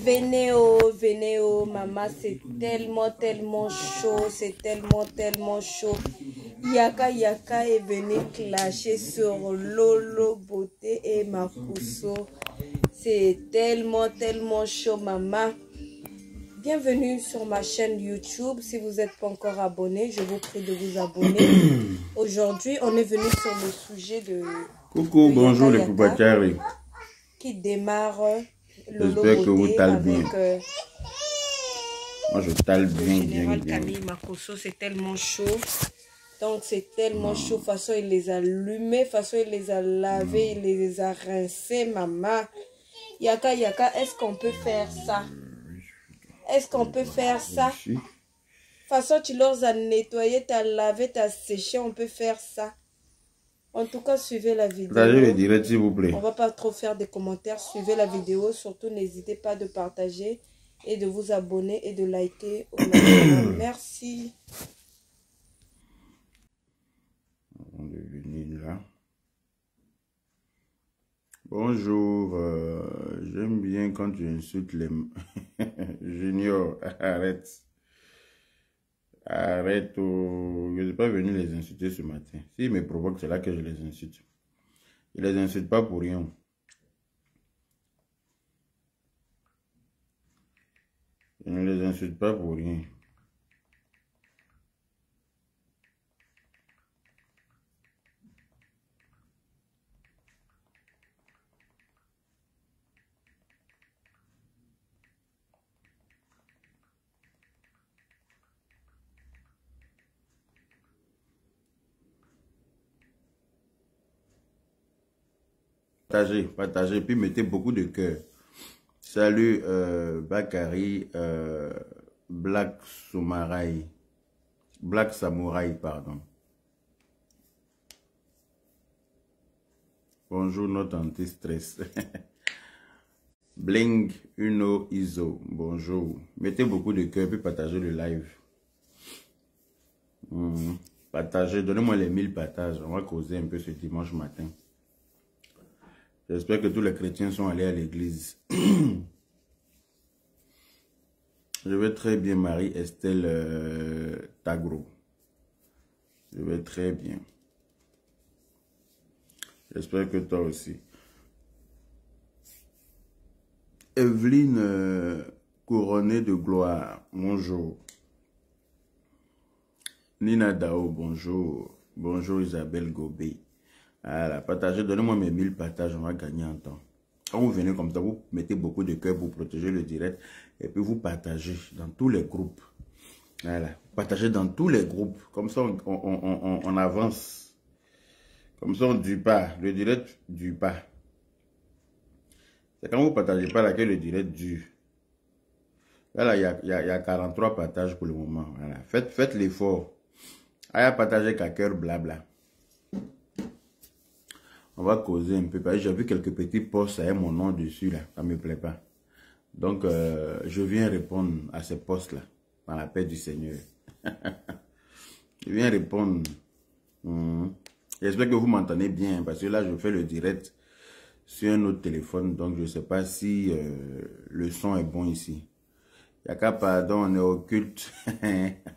Venez oh, maman, c'est tellement chaud, c'est tellement chaud. Yaka est venu clasher sur Lolo Beauté et Makuso. C'est tellement chaud, maman. Bienvenue sur ma chaîne YouTube. Si vous n'êtes pas encore abonné, je vous prie de vous abonner. Aujourd'hui, on est venu sur le sujet de... Coucou, bonjour les Poupacari. Qui démarre J'espère que vous talez bien. Moi, je tale bien. Camille Makoso, c'est tellement chaud. Donc, c'est tellement chaud. De toute façon, il les a allumés. De toute façon, il les a lavés. Il les a rincés, maman. Yaka, est-ce qu'on peut faire ça? Est-ce qu'on peut faire ça? De toute façon, tu leur as nettoyé, tu as lavé, tu as séché. On peut faire ça. En tout cas, suivez la vidéo. Partagez le direct, s'il vous plaît. On va pas trop faire des commentaires. Suivez la vidéo. Surtout, n'hésitez pas de partager et de vous abonner et de liker au maximum. Merci. On est venu là. Bonjour. J'aime bien quand tu insultes les... Junior, arrête. Arrête. Je ne suis pas venu les insulter ce matin. S'ils me provoquent, c'est là que je les insulte. Je ne les insulte pas pour rien. Je ne les insulte pas pour rien. Partagez, puis mettez beaucoup de cœur. Salut Bakari, Black Samurai, pardon. Bonjour notre anti-stress. Bling Uno Iso, bonjour. Mettez beaucoup de cœur, puis partagez le live. Partagez, donnez-moi les 1000 partages. On va causer un peu ce dimanche matin. J'espère que tous les chrétiens sont allés à l'église. Je vais très bien, Marie-Estelle Tagro. Je vais très bien. J'espère que toi aussi. Evelyne Couronnée de Gloire, bonjour. Nina Dao, bonjour. Bonjour Isabelle Gobé. Voilà, partagez, donnez-moi mes 1000 partages, on va gagner un temps. Quand vous venez comme ça, vous mettez beaucoup de cœur pour protéger le direct et puis vous partagez dans tous les groupes. Voilà, partagez dans tous les groupes, comme ça on avance. Comme ça on ne dure pas, le direct ne dure pas. C'est quand vous ne partagez pas là que le direct dure. Là, il y a 43 partages pour le moment. Voilà. Faites l'effort. Allez partager qu'à cœur blabla. On va causer un peu. J'ai vu quelques petits posts avec mon nom dessus là. Ça ne me plaît pas. Donc, je viens répondre à ces posts là. Dans la paix du Seigneur. Je viens répondre. J'espère que vous m'entendez bien. Parce que là, je fais le direct sur un autre téléphone. Donc, je ne sais pas si le son est bon ici. Yaka, pardon, on est occulte.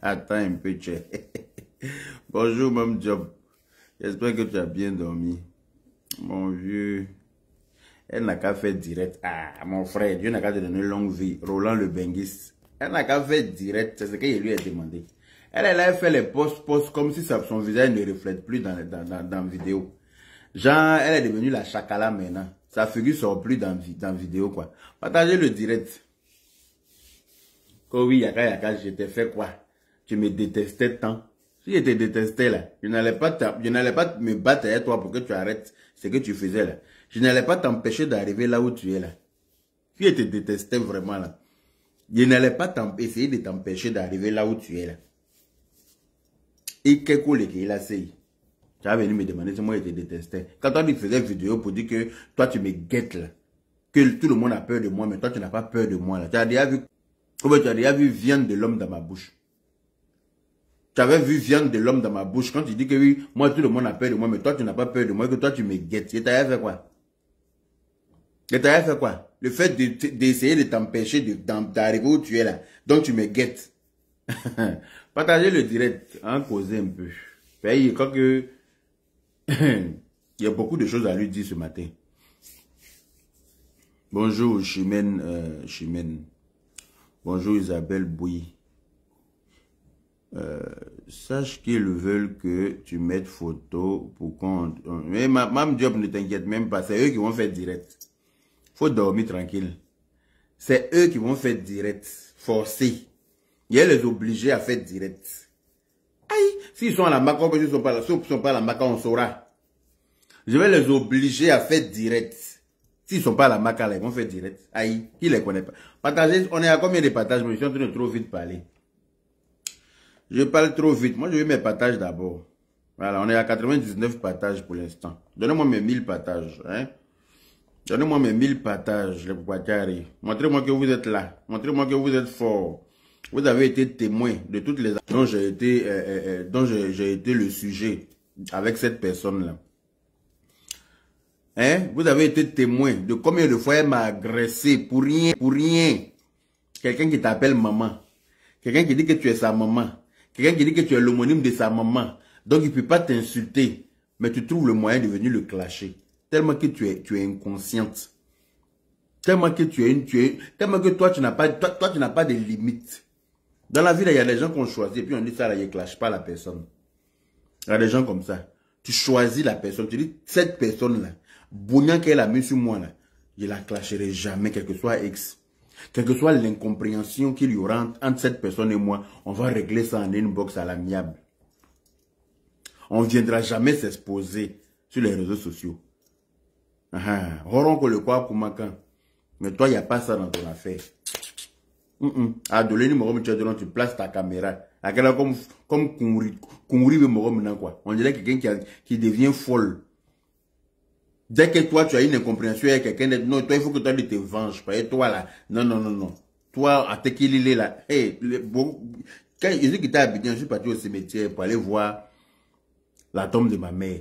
Attends un peu, tchè. Bonjour, Mme Job. J'espère que tu as bien dormi. Mon vieux, elle n'a qu'à faire direct. Ah, mon frère, Dieu n'a qu'à te donner longue vie. Roland le benguiste. Elle n'a qu'à faire direct. C'est ce qu'il lui a demandé. Elle a fait les posts comme si son visage ne reflète plus dans la vidéo. Genre, elle est devenue la chakala maintenant. Sa figure sort plus dans vidéo, quoi. Partagez le direct. Oh oui, Yaka, je t'ai fait quoi? Tu me détestais tant. Si je te détestais là, je n'allais pas me battre avec toi pour que tu arrêtes ce que tu faisais là. Je n'allais pas t'empêcher d'arriver là où tu es là. Si je te détestais vraiment là, je n'allais pas essayer de t'empêcher d'arriver là où tu es là. Et quel coup il a essayé. Tu as venu me demander si moi je te détestais. Quand on faisait vidéo pour dire que toi tu me guettes là, que tout le monde a peur de moi, mais toi tu n'as pas peur de moi là. Tu as déjà vu viande de l'homme dans ma bouche. Tu avais vu viande de l'homme dans ma bouche. Quand tu dis que oui, moi tout le monde a peur de moi, mais toi tu n'as pas peur de moi, que toi tu me guettes. Tu t'avais fait quoi? Et t'as fait quoi? Le fait d'essayer de t'empêcher d'arriver où tu es là. Donc tu me guettes. Partagez le direct, hein, causer un peu. Je crois que il y a beaucoup de choses à lui dire ce matin. Bonjour Chimène, Chimène. Bonjour Isabelle Bouy. Sache qu'ils veulent que tu mettes photo pour qu'on... Mais Mme Diop, ne t'inquiète même pas, c'est eux qui vont faire direct. Faut dormir tranquille. C'est eux qui vont faire direct, forcé. Il y a les obligés à faire direct. Aïe, s'ils sont à la Maca, s'ils ne sont pas à la Maca, on saura. Je vais les obliger à faire direct. S'ils ne sont pas à la Maca, là, ils vont faire direct. Aïe, qui les connaît pas? Partagez, on est à combien de partages? Mais je suis en train de trop vite parler. Je parle trop vite. Moi, je veux mes partages d'abord. Voilà, on est à 99 partages pour l'instant. Donnez-moi mes 1000 partages. Hein? Donnez-moi mes 1000 partages, les Pouakari. Montrez-moi que vous êtes là. Montrez-moi que vous êtes fort. Vous avez été témoin de toutes les dont j'ai été le sujet avec cette personne-là. Hein? Vous avez été témoin de combien de fois elle m'a agressé pour rien, pour rien. Quelqu'un qui t'appelle maman. Quelqu'un qui dit que tu es sa maman. Quelqu'un qui dit que tu es l'homonyme de sa maman. Donc il ne peut pas t'insulter. Mais tu trouves le moyen de venir le clasher. Tellement que tu es inconsciente. Tellement que tellement que toi tu n'as pas de limites. Dans la vie, il y a des gens qu'on choisit et puis on dit ça, là, ils ne clashent pas la personne. Il y a des gens comme ça. Tu choisis la personne, tu dis, cette personne-là, Bougnan qu'elle a mis sur moi, là, je la clasherai jamais, quel que soit X. Quelle que soit l'incompréhension qu'il y aura entre cette personne et moi, on va régler ça en inbox à l'amiable. On ne viendra jamais s'exposer sur les réseaux sociaux. Mais toi, il n'y a pas ça dans ton affaire. Tu places ta caméra. Comme on dirait quelqu'un qui devient folle. Dès que toi, tu as une incompréhension avec quelqu'un d'autre, non, toi, il faut que toi, tu te venges. Pas toi, là. Non, non, non, non. Toi, à te qu'il est là. Hey, quand je suis quitté à Abidjan, je suis parti au cimetière pour aller voir la tombe de ma mère.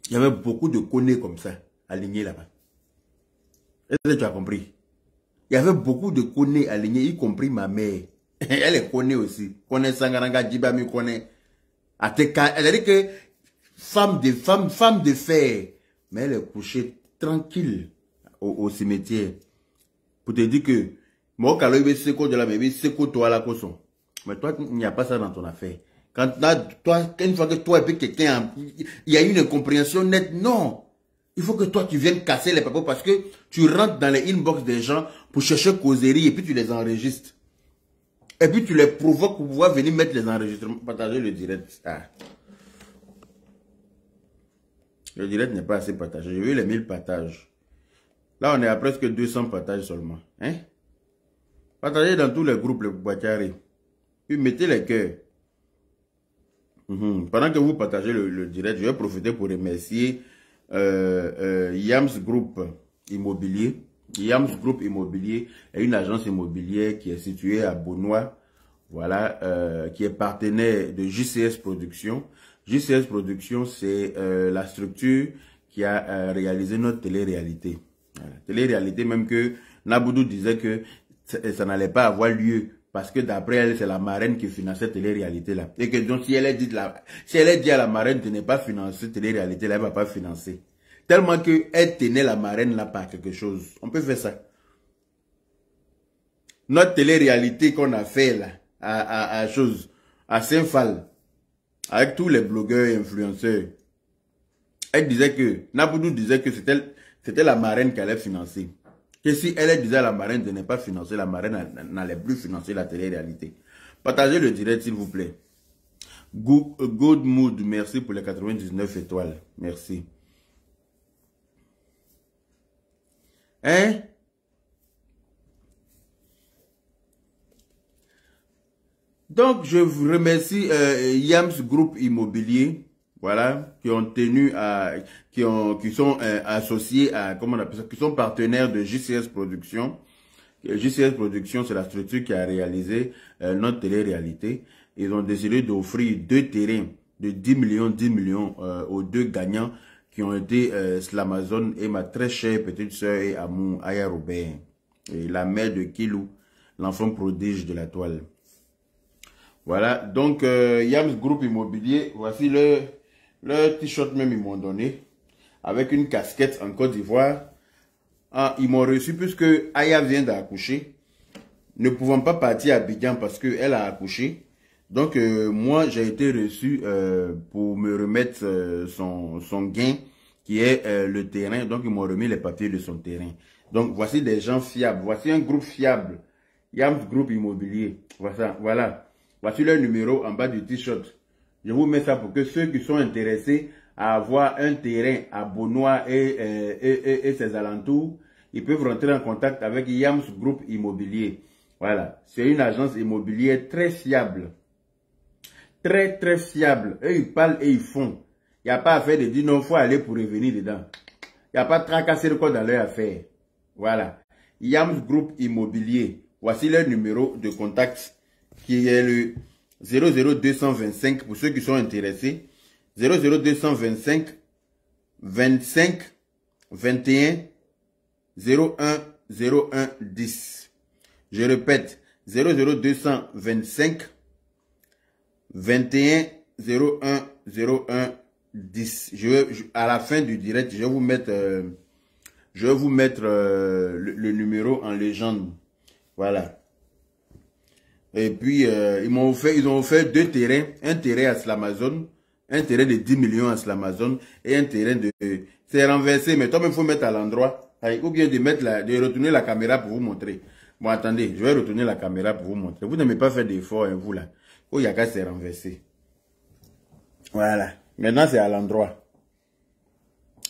Il y avait beaucoup de connus comme ça, alignés là-bas. Est-ce que tu as compris? Il y avait beaucoup de connus alignés, y compris ma mère. Elle est connue aussi. Connaît Sangaranga, Djibami connaît. Elle a dit que femme de fer. Mais elle est couchée tranquille au cimetière. Pour te dire que, moi, quand il y a de la bébé, c'est quoi toi la caution. Mais toi, il n'y a pas ça dans ton affaire. Quand toi, une fois que toi et puis quelqu'un, il y a une incompréhension nette, non. Il faut que toi, tu viennes casser les papiers parce que tu rentres dans les inbox des gens pour chercher causerie et puis tu les enregistres. Et puis tu les provoques pour pouvoir venir mettre les enregistrements, partager le direct. Le direct n'est pas assez partagé. J'ai vu les 1000 partages. Là, on est à presque 200 partages seulement. Hein? Partagez dans tous les groupes, les Pouakari. Puis mettez les cœurs. Pendant que vous partagez le direct, je vais profiter pour remercier Yams Group Immobilier. Yams Group Immobilier est une agence immobilière qui est située à Beaunois. Voilà, qui est partenaire de JCS Productions. JCS Productions, c'est la structure qui a réalisé notre télé-réalité. Voilà. Télé-réalité, même que Naboudou disait que ça n'allait pas avoir lieu parce que d'après elle, c'est la marraine qui finançait télé-réalité-là. Et que donc, si elle est dit à la marraine de ne pas financer télé-réalité-là, elle ne va pas financer. Tellement qu'elle tenait la marraine-là par quelque chose. On peut faire ça. Notre télé-réalité qu'on a fait là, à Saint-Phal, avec tous les blogueurs et influenceurs, elle disait que, Naboudou disait que c'était la marraine qui allait financer. Que si elle disait à la marraine de ne pas financer, la marraine n'allait plus financer la télé-réalité. Partagez le direct s'il vous plaît. Good Mood, merci pour les 99 étoiles. Merci. Hein? Donc, je vous remercie Yams Group Immobilier, voilà, qui ont tenu à, qui sont associés à, comment on appelle ça, qui sont partenaires de JCS Productions. JCS Productions, c'est la structure qui a réalisé notre télé-réalité. Ils ont décidé d'offrir 2 terrains de 10 millions aux 2 gagnants qui ont été Slamazone et ma très chère petite sœur et amour, Aya Robert, et la mère de Kilou, l'enfant prodige de la toile. Voilà, donc Yams Group Immobilier, voici le t-shirt même ils m'ont donné, avec une casquette en Côte d'Ivoire. Ah, ils m'ont reçu puisque Aya vient d'accoucher, ne pouvant pas partir à Abidjan parce qu'elle a accouché. Donc moi j'ai été reçu pour me remettre son gain qui est le terrain. Donc ils m'ont remis les papiers de son terrain. Donc voici des gens fiables, voici un groupe fiable, Yams Group Immobilier. Voilà. Voici leur numéro en bas du t-shirt. Je vous mets ça pour que ceux qui sont intéressés à avoir un terrain à Beaunois et ses alentours, ils peuvent rentrer en contact avec Yams Group Immobilier. Voilà, c'est une agence immobilière très fiable. Très fiable. Eux, ils parlent et ils font. Il n'y a pas à faire de dire non, il faut aller pour revenir dedans. Il n'y a pas de tracasser le code dans leur affaire. Voilà. Yams Group Immobilier. Voici leur numéro de contact qui est le 00225 pour ceux qui sont intéressés. 00225 25 21 01 01 10. Je répète, 00225 21 01 01 10. À la fin du direct, je vais vous mettre, le numéro en légende. Voilà. Et puis, ils ont offert deux terrains. Un terrain à Slamazone, un terrain de 10 millions à Slamazone et un terrain de... C'est renversé, mais toi-même, il faut mettre à l'endroit. Ou bien de retourner la caméra pour vous montrer. Bon, attendez, je vais retourner la caméra pour vous montrer. Vous n'aimez pas faire d'efforts, hein, vous là. Oh, Yaka s'est renversé. Voilà. Maintenant, c'est à l'endroit.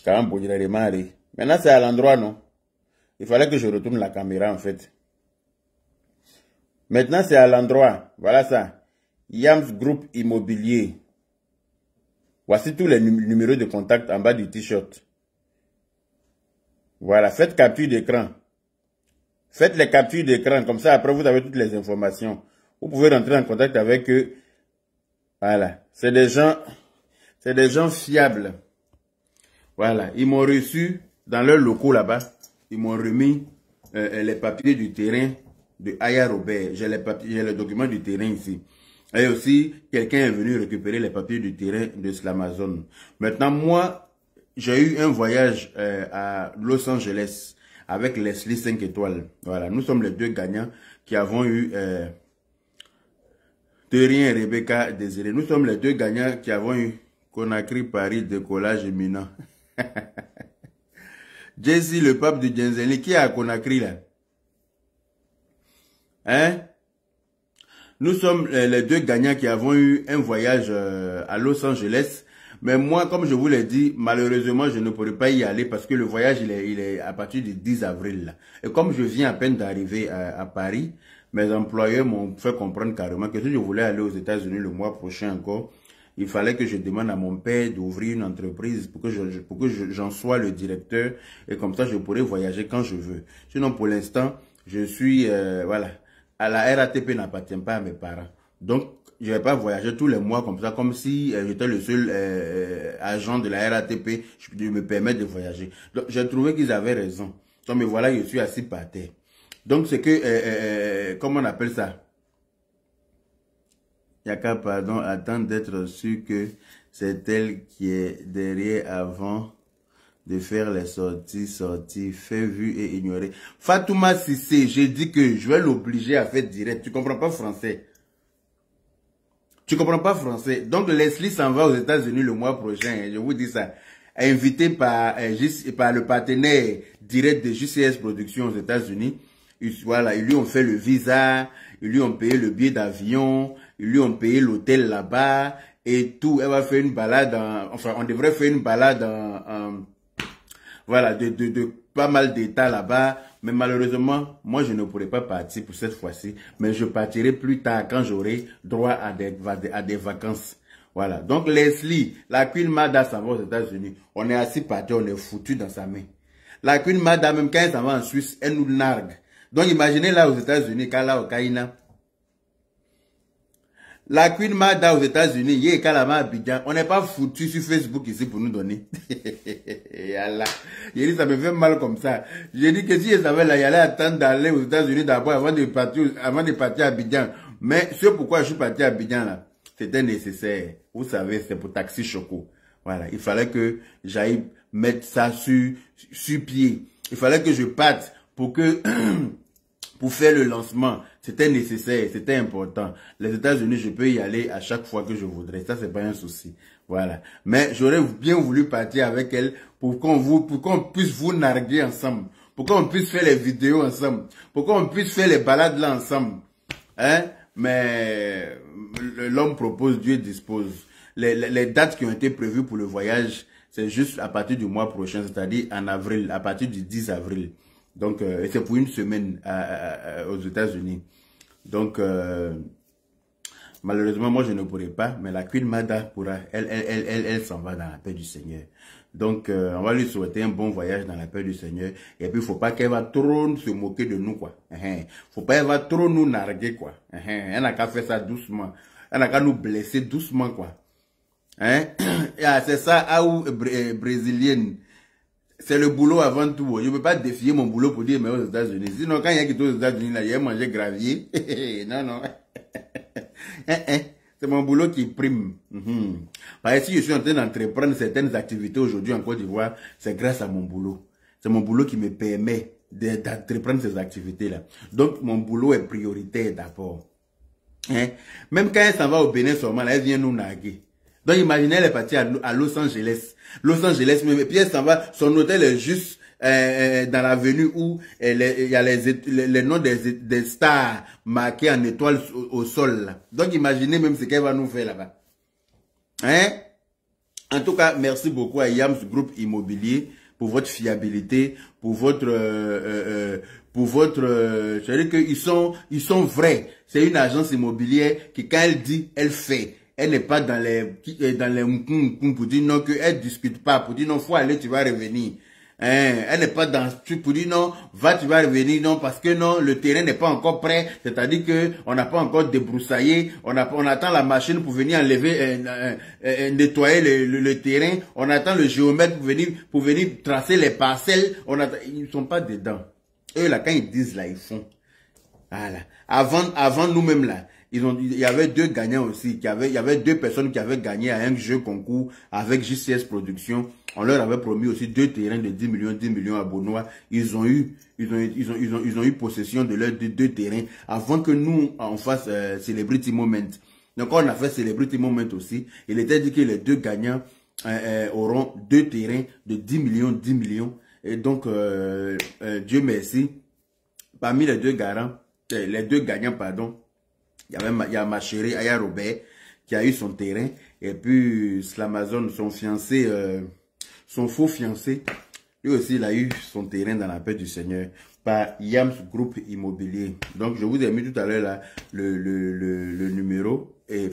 Maintenant, c'est à l'endroit, non? Il fallait que je retourne la caméra, en fait. Maintenant, c'est à l'endroit. Voilà ça. Yams Group Immobilier. Voici tous les numéros de contact en bas du t-shirt. Voilà. Faites capture d'écran. Faites les captures d'écran. Comme ça, après, vous avez toutes les informations. Vous pouvez rentrer en contact avec eux. Voilà. C'est des gens fiables. Voilà. Ils m'ont reçu dans leurs locaux là-bas. Ils m'ont remis les papiers du terrain de Aya Robert. J'ai les documents du terrain ici. Et aussi, quelqu'un est venu récupérer les papiers du terrain de Slamazone. Maintenant, moi, j'ai eu un voyage à Los Angeles avec Leslie 5 étoiles. Voilà, nous sommes les deux gagnants qui avons eu... Terrien et Rebecca Désiré. Nous sommes les deux gagnants qui avons eu Conakry, Paris, décollage imminent. Jesse, le pape du Djenzeli, qui est à Conakry là? Hein? Nous sommes les deux gagnants qui avons eu un voyage à Los Angeles. Mais moi, comme je vous l'ai dit, malheureusement, je ne pourrai pas y aller parce que le voyage, il est à partir du 10 avril. Là. Et comme je viens à peine d'arriver à Paris, mes employeurs m'ont fait comprendre carrément que si je voulais aller aux États-Unis le mois prochain encore, il fallait que je demande à mon père d'ouvrir une entreprise pour que j'en sois le directeur et comme ça je pourrais voyager quand je veux. Sinon pour l'instant, je suis, voilà, à la RATP n'appartient pas à mes parents. Donc, je ne vais pas voyager tous les mois comme ça, comme si j'étais le seul agent de la RATP, je me permettre de voyager. Donc, j'ai trouvé qu'ils avaient raison. Donc, mais voilà, je suis assis par terre. Donc, c'est que, comment on appelle ça? Yaka, pardon, attend d'être sûr que c'est elle qui est derrière avant de faire les sorties, fait vu et ignoré. Fatouma Sissé, j'ai dit que je vais l'obliger à faire direct. Tu comprends pas français? Tu comprends pas français? Donc, Leslie s'en va aux États-Unis le mois prochain, je vous dis ça. Invité par le partenaire direct de JCS Productions aux États-Unis. Voilà, ils lui ont fait le visa, ils lui ont payé le billet d'avion, ils lui ont payé l'hôtel là-bas et tout. Elle va faire une balade, enfin, on devrait faire une balade voilà, de pas mal d'états là-bas. Mais malheureusement, moi, je ne pourrai pas partir pour cette fois-ci. Mais je partirai plus tard quand j'aurai droit à des vacances. Voilà. Donc, Leslie, la Queen Mada s'en va aux États-Unis. On est assis par terre, on est foutu dans sa main. La Queen Mada, même quand elle s'en va en Suisse, elle nous nargue. Donc, imaginez là aux États-Unis, quand là au Caïna, La Queen Mada aux États-Unis, Yé Kalama Abidjan, on n'est pas foutu sur Facebook ici pour nous donner. Yallah. J'ai dit, ça me fait mal comme ça. J'ai dit que si je savais là, il allait attendre d'aller aux États-Unis d'abord avant de partir à Abidjan. Mais ce pourquoi je suis parti à Abidjan là, c'était nécessaire. Vous savez, c'est pour Taxi Choco. Voilà. Il fallait que j'aille mettre ça sur pied. Il fallait que je parte pour que, pour faire le lancement. C'était nécessaire, c'était important. Les États-Unis, je peux y aller à chaque fois que je voudrais. Ça, c'est pas un souci. Voilà. Mais j'aurais bien voulu partir avec elle pour qu'on puisse vous narguer ensemble. Pour qu'on puisse faire les vidéos ensemble. Pour qu'on puisse faire les balades là ensemble. Hein? Mais l'homme propose, Dieu dispose. Les dates qui ont été prévues pour le voyage, c'est juste à partir du mois prochain, c'est-à-dire en avril, à partir du 10 avril. Donc, c'est pour une semaine aux États-Unis. Donc, malheureusement, moi, je ne pourrai pas, mais la Queen Mada pourra. Elle s'en va dans la paix du Seigneur. Donc, on va lui souhaiter un bon voyage dans la paix du Seigneur. Et puis, il ne faut pas qu'elle va trop se moquer de nous, quoi. Faut pas qu'elle va trop nous narguer, quoi. Elle n'a qu'à faire ça doucement. Elle n'a qu'à nous blesser doucement, quoi. C'est ça, brésilienne. C'est le boulot avant tout. Je ne peux pas défier mon boulot pour dire mais aux États-Unis. Sinon, quand il y a qui est aux États-Unis, là, il a mangé gravier. Non, non. C'est mon boulot qui prime. Par exemple, si je suis en train d'entreprendre certaines activités aujourd'hui en Côte d'Ivoire, c'est grâce à mon boulot. C'est mon boulot qui me permet d'entreprendre ces activités-là. Donc, mon boulot est prioritaire d'abord. Même quand elle s'en va au Bénin seulement, là, elle vient nous narguer. Donc, imaginez, elle est partie à Los Angeles. Los Angeles, même. Et puis, elle s'en va. Son hôtel est juste dans l'avenue où il y a les noms des stars marqués en étoiles au sol. Là. Donc, imaginez même ce qu'elle va nous faire là-bas. En tout cas, merci beaucoup à Yams Group Immobilier pour votre fiabilité, pour votre... c'est-à-dire qu'ils sont vrais. C'est une agence immobilière qui, quand elle dit, elle fait. Elle n'est pas dans les pour dire non, qu'elle discute pas, pour dire non, faut aller, tu vas revenir. Elle n'est pas dans, pour dire non, va, tu vas revenir, non, parce que non, le terrain n'est pas encore prêt, c'est-à-dire que on n'a pas encore débroussaillé, on attend la machine pour venir enlever, nettoyer le terrain, on attend le géomètre pour venir tracer les parcelles, ils ne sont pas dedans. Eux, là, quand ils disent là, ils font. Voilà. Avant nous-mêmes, là, il y avait deux gagnants aussi, il y avait deux personnes qui avaient gagné à un jeu concours avec JCS Productions. On leur avait promis aussi 2 terrains de 10 millions à Bonois. Ils ont eu possession de leurs 2 terrains avant que nous, on fasse Celebrity Moment. Donc, on a fait Celebrity Moment aussi. Il était dit que les 2 gagnants auront 2 terrains de 10 millions. Et donc, Dieu merci. Parmi les 2 gagnants, pardon, il y a ma chérie Aya Robert qui a eu son terrain. Et puis, Slamazon, son fiancé, son faux fiancé, lui aussi, il a eu son terrain dans la paix du Seigneur par Yams Group Immobilier. Donc, je vous ai mis tout à l'heure là le numéro et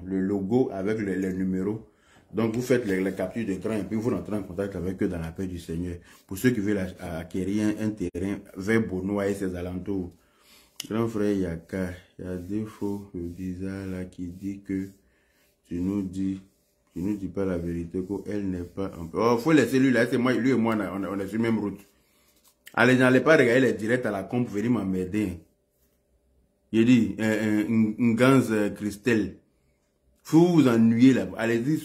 le logo avec les numéros. Donc, vous faites les captures d'écran et puis vous rentrez en contact avec eux dans la paix du Seigneur. Pour ceux qui veulent acquérir un terrain vers Bonois et ses alentours. Grand frère Yaka, il y a des faux bizarres là qui dit que tu nous dis pas la vérité, qu'elle n'est pas en paix. Oh, faut laisser lui là, c'est moi, lui et moi, on est sur la même route. Allez, n'allez pas regarder les directs à la con pour venir m'emmerder. Il dit, une ganse Christelle. Faut vous ennuyer là. Allez-y,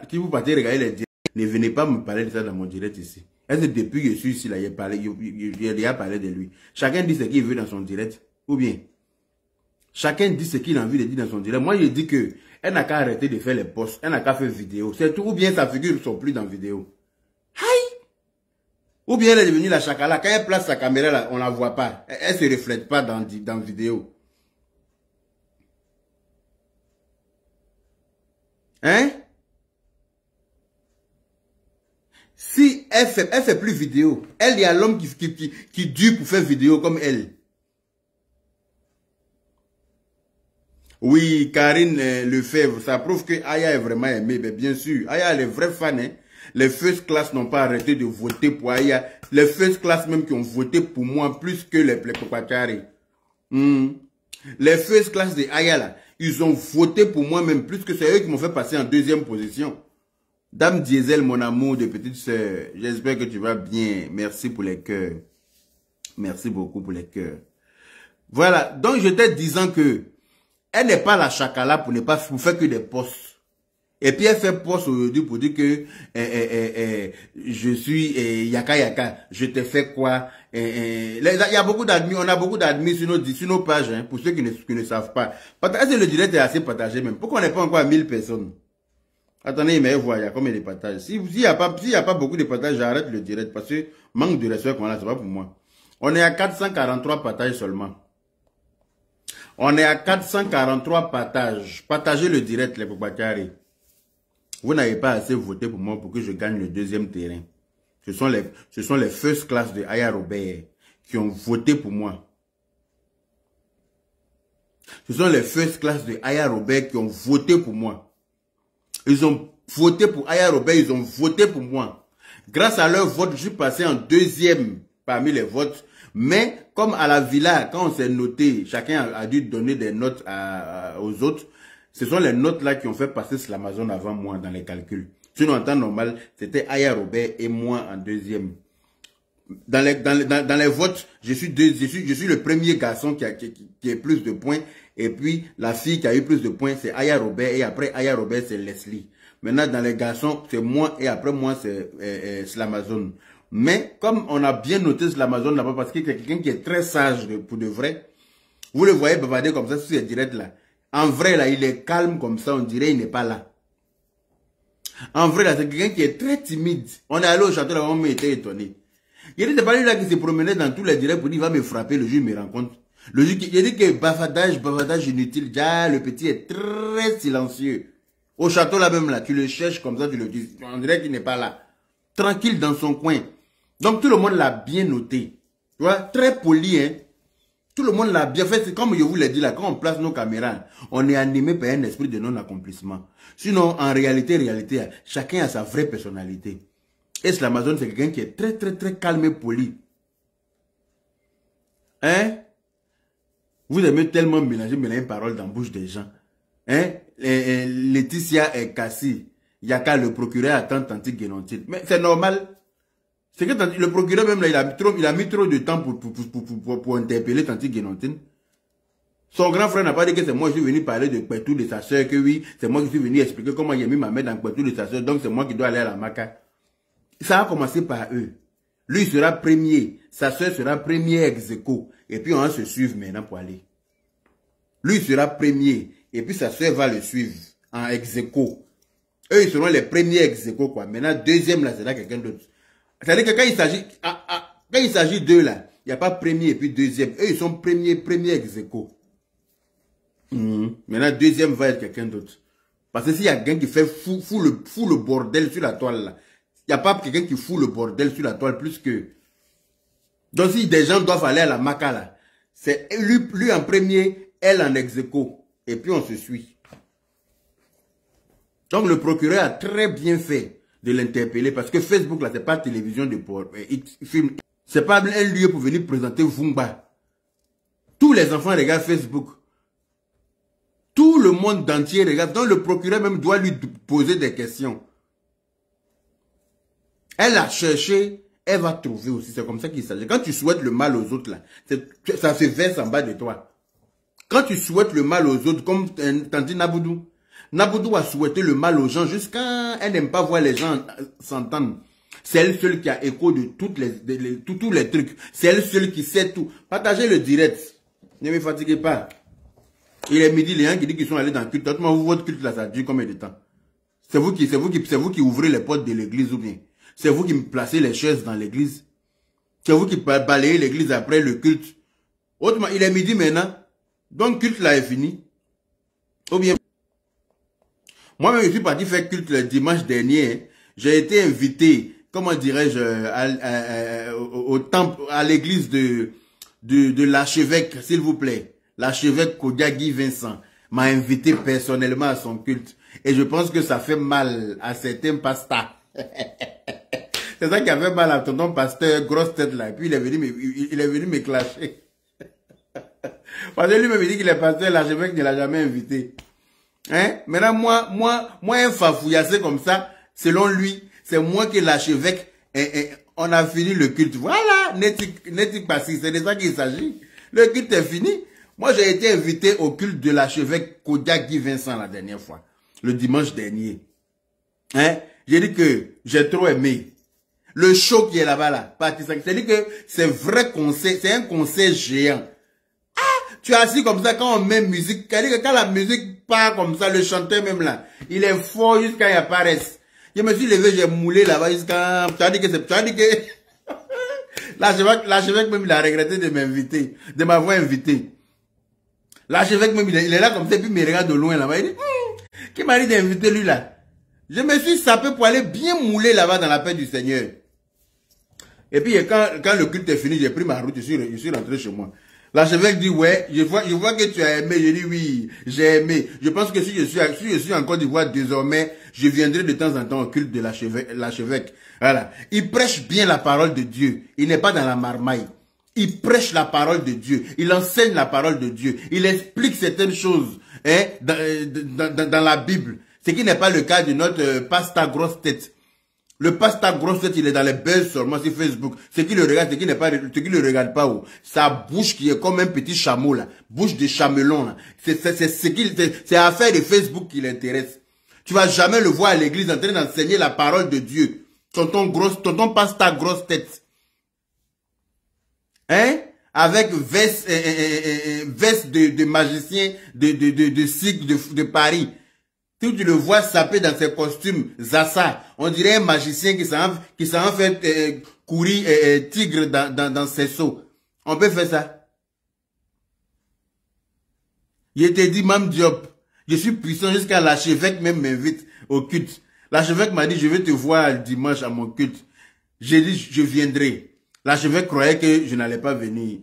si vous partez regarder les directs, ne venez pas me parler de ça dans mon direct ici. Est-ce que depuis que je suis ici là, il a déjà parlé de lui. Chacun dit ce qu'il veut dans son direct. Ou bien, chacun dit ce qu'il a envie de dire dans son direct. Moi, je dis que elle n'a qu'à arrêter de faire les posts. Elle n'a qu'à faire vidéo. C'est tout. Ou bien sa figure ne sont plus dans vidéo. Aïe! Ou bien elle est devenue la chakala. Quand elle place sa caméra là, on la voit pas. Elle se reflète pas dans vidéo. Hein? Si elle fait plus vidéo. Elle, il y a l'homme qui dure pour faire vidéo comme elle. Oui, Karine Lefebvre, ça prouve que Aya est vraiment aimée. Mais bien sûr, Aya, les vrais fans, hein, les first class n'ont pas arrêté de voter pour Aya. Les first class même qui ont voté pour moi plus que les Pokwachari. Les first class de Aya là, Ils ont voté pour moi même plus que c'est eux qui m'ont fait passer en deuxième position. Dame Diesel, mon amour de petite sœur, j'espère que tu vas bien. Merci pour les cœurs. Merci beaucoup pour les cœurs. Voilà, donc j'étais disant que elle n'est pas la chakala pour ne pas faire que des posts. Et puis elle fait post aujourd'hui pour dire que je suis yaka yaka, je te fais quoi. Il y a beaucoup d'admis, on a beaucoup d'admis sur nos pages, hein, pour ceux qui ne savent pas. Est-ce que le direct est assez partagé même? Pourquoi on n'est pas encore à 1000 personnes? Attendez, mais voir, il y a combien de partages? S'il n'y a pas beaucoup de partages, j'arrête le direct parce que manque de respect qu'on a, c'est pas pour moi. On est à 443 partages seulement. On est à 443 partages. Partagez le direct, les Bobakari. Vous n'avez pas assez voté pour moi pour que je gagne le deuxième terrain. Ce sont les first class de Aya Robert qui ont voté pour moi. Ce sont les first class de Aya Robert qui ont voté pour moi. Ils ont voté pour Aya Robert, ils ont voté pour moi. Grâce à leur vote, je suis passé en deuxième parmi les votes. Mais comme à la villa, quand on s'est noté, chacun a dû donner des notes aux autres. Ce sont les notes là qui ont fait passer Slamazon avant moi dans les calculs. Sinon, en temps normal, c'était Aya Robert et moi en deuxième. Dans les votes, je suis le premier garçon qui a plus de points. Et puis, la fille qui a eu plus de points, c'est Aya Robert. Et après Aya Robert, c'est Leslie. Maintenant, dans les garçons, c'est moi. Et après moi, c'est Slamazon. Mais, comme on a bien noté Slamazon là-bas, parce que c'est quelqu'un qui est très sage pour de vrai. Vous le voyez bavarder comme ça sur les directs là. En vrai, là, il est calme comme ça, on dirait il n'est pas là. En vrai, là, c'est quelqu'un qui est très timide. On est allé au château, là, on m'a été étonné. Il y a des parents là qui se promenaient dans tous les directs pour dire, il va me frapper, le jour il me rencontre. Le jour il a dit que bavardage inutile. Déjà, le petit est très silencieux. Au château, là même, là, tu le cherches comme ça, tu le dis. On dirait qu'il n'est pas là. Tranquille dans son coin. Donc, tout le monde l'a bien noté. Tu vois, très poli, hein. Tout le monde l'a bien fait. C'est comme je vous l'ai dit là, quand on place nos caméras, on est animé par un esprit de non-accomplissement. Sinon, en réalité, chacun a sa vraie personnalité. Et Slamazon, c'est quelqu'un qui est très, très, très calme et poli. Hein? Vous aimez tellement mélanger paroles dans la bouche des gens. Hein? Laetitia est cassée. Yaka, le procureur attend Tanti Guénontine. Mais c'est normal. C'est que le procureur même là, il a mis trop de temps pour interpeller Tanti Guénontine. Son grand frère n'a pas dit que c'est moi qui suis venu parler de Kpetou de sa soeur, que oui, c'est moi qui suis venu expliquer comment il a mis ma mère dans Kpetou de sa soeur, donc c'est moi qui dois aller à la Maca. Ça a commencé par eux. Lui sera premier, sa soeur sera premier ex aequo, et puis on va se suivre maintenant pour aller. Lui sera premier, et puis sa soeur va le suivre en ex aequo. Eux, ils seront les premiers ex aequo, quoi. Maintenant, deuxième, là, c'est là quelqu'un d'autre. C'est-à-dire que quand il s'agit d'eux, là, il n'y a pas premier et puis deuxième. Eux, ils sont premier ex aequo. Maintenant, deuxième va être quelqu'un d'autre. Parce que s'il y a quelqu'un qui fait fou le bordel sur la toile, là, il n'y a pas quelqu'un qui fout le bordel sur la toile plus que... Donc, si des gens doivent aller à la Maca, là, c'est lui en premier, elle en ex aequo. Et puis, on se suit. Donc, le procureur a très bien fait de l'interpeller parce que Facebook, là, c'est pas télévision de film. C'est pas un lieu pour venir présenter Vumba. Tous les enfants regardent Facebook. Tout le monde entier regarde. Donc, le procureur même doit lui poser des questions. Elle a cherché, elle va trouver aussi. C'est comme ça qu'il s'agit. Quand tu souhaites le mal aux autres, là, ça se verse en bas de toi. Quand tu souhaites le mal aux autres, comme Tanti Naboudou. Naboudou a souhaité le mal aux gens jusqu'à elle n'aime pas voir les gens s'entendre. C'est elle seule qui a écho de tous les trucs. C'est elle seule qui sait tout. Partagez le direct. Ne me fatiguez pas. Il est midi, les gens qui disent qu'ils sont allés dans le culte. Votre culte là, ça dure combien de temps? C'est vous qui ouvrez les portes de l'église ou bien? C'est vous qui me placez les chaises dans l'église? C'est vous qui balayez l'église après le culte? Autrement, il est midi maintenant. Donc, le culte là est fini. Ou bien, moi-même, je suis parti faire culte le dimanche dernier. J'ai été invité, comment dirais-je, au temple, à l'église de l'archevêque, s'il vous plaît. L'archevêque Kodiagui Vincent m'a invité personnellement à son culte. Et je pense que ça fait mal à certains pasteurs. C'est ça qui a fait mal à tonton pasteur, grosse tête là. Et puis il est venu me clasher. Parce que lui-même, il dit qu'il est pasteur, l'archevêque ne l'a jamais invité. Hein? Maintenant, moi, un fafouillassé comme ça, selon lui, c'est moi qui l'archevêque, on a fini le culte. Voilà, n'est-il pas si, c'est de ça qu'il s'agit. Le culte est fini. Moi, j'ai été invité au culte de l'archevêque Kodiak Guy Vincent la dernière fois, le dimanche dernier. Hein? J'ai dit que j'ai trop aimé. Le show qui est là-bas, là, c'est-à-dire que c'est vrai concert, c'est un concert géant. Ah, tu es assis comme ça quand on met musique, c'est-à-dire que quand la musique part comme ça, le chanteur même là, il est fort jusqu'à il apparaisse. Je me suis levé, j'ai moulé là-bas jusqu'à, tu as dit que l'archevêque même il a regretté de m'inviter, de m'avoir invité. L'archevêque même il est là comme ça, puis il me regarde de loin là-bas, il dit, qui m'a dit d'inviter lui là? Je me suis sapé pour aller bien mouler là-bas dans la paix du Seigneur. Et puis quand le culte est fini, j'ai pris ma route, je suis rentré chez moi. L'archevêque dit, ouais, je vois que tu as aimé. Je dis, oui, j'ai aimé. Je pense que si je suis en Côte d'Ivoire désormais, je viendrai de temps en temps au culte de l'archevêque. Voilà. Il prêche bien la parole de Dieu. Il n'est pas dans la marmaille. Il prêche la parole de Dieu. Il enseigne la parole de Dieu. Il explique certaines choses, hein, dans la Bible. Ce qui n'est pas le cas de notre pasteur grosse tête. Le pasteur grosse tête, il est dans les buzz seulement sur Facebook. Ce qui le regarde, ce qui le regarde pas où. Sa bouche qui est comme un petit chameau là. Bouche de chamelon là. C'est affaire de Facebook qui l'intéresse. Tu vas jamais le voir à l'église en train d'enseigner la parole de Dieu. Tonton pasteur grosse tête. Hein? Avec veste de magicien de cycle de Paris. Tu le vois saper dans ses costumes, Zassa. On dirait un magicien qui s'en fait courir tigre dans ses seaux. On peut faire ça. Je t'ai dit, Mam Diop, je suis puissant jusqu'à l'archevêque même m'invite au culte. L'archevêque m'a dit, je vais te voir dimanche à mon culte. J'ai dit, je viendrai. L'archevêque croyait que je n'allais pas venir.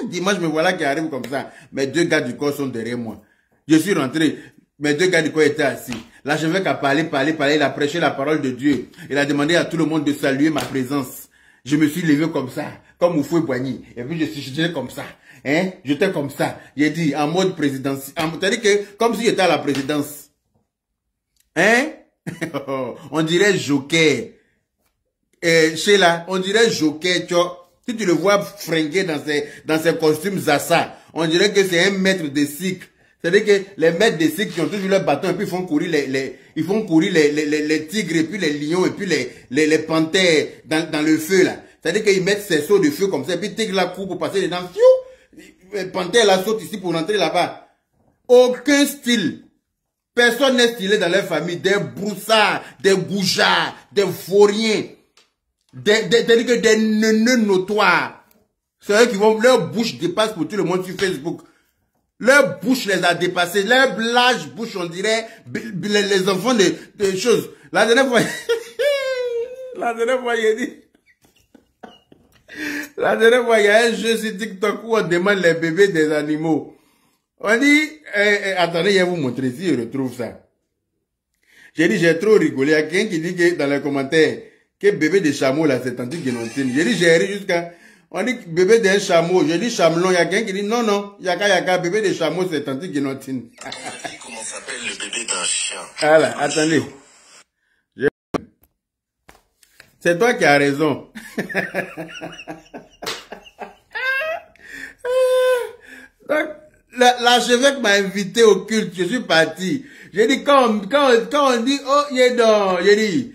Dimanche, me voilà qui arrive comme ça. Mes deux gars du corps sont derrière moi. Je suis rentré. Mes deux gars du corps étaient assis. L'archevêque a parlé. Il a prêché la parole de Dieu. Il a demandé à tout le monde de saluer ma présence. Je me suis levé comme ça, comme Oufoué Boigny. Et puis j'étais comme ça. Hein? J'étais comme ça. J'ai dit, en mode présidentiel. C'est-à-dire que, comme si j'étais à la présidence. Hein? On dirait Joker. Sheila, on dirait Joker, tu vois. Si tu le vois fringuer dans ses costumes Zassa, on dirait que c'est un maître de cycle. C'est-à-dire que les maîtres de cycle qui ont toujours leur bâton et puis ils font courir les tigres et puis les lions et puis les panthères dans le feu là. C'est-à-dire qu'ils mettent ces sauts de feu comme ça et puis tigre la court pour passer dedans. Les panthères la sautent ici pour rentrer là-bas. Aucun style. Personne n'est stylé dans leur famille. Des broussards, des goujards, des vauriens. Des neuneux notoires. C'est eux qui vont, leur bouche dépasse pour tout le monde sur Facebook. Leur bouche les a dépassés. Leur large bouche, on dirait, les enfants de choses. La dernière fois, il y a un jeu sur TikTok où on demande les bébés des animaux. On dit, attendez, je vais vous montrer si je retrouve ça. J'ai dit, j'ai trop rigolé. Il y a quelqu'un qui dit que dans les commentaires, que bébé de chameau là, c'est Tante Guénontine. J'ai dit, j'ai ri jusqu'à, on dit bébé d'un chameau. J'ai dit chamelon. Il y a quelqu'un qui dit, non, yaka, bébé de chameau, c'est Tante Guénontine. Comment s'appelle le bébé d'un chien? Voilà, attendez. C'est toi qui as raison. Donc, l'archevêque m'a invité au culte, je suis parti. J'ai dit, quand on dit, oh, j'ai dit,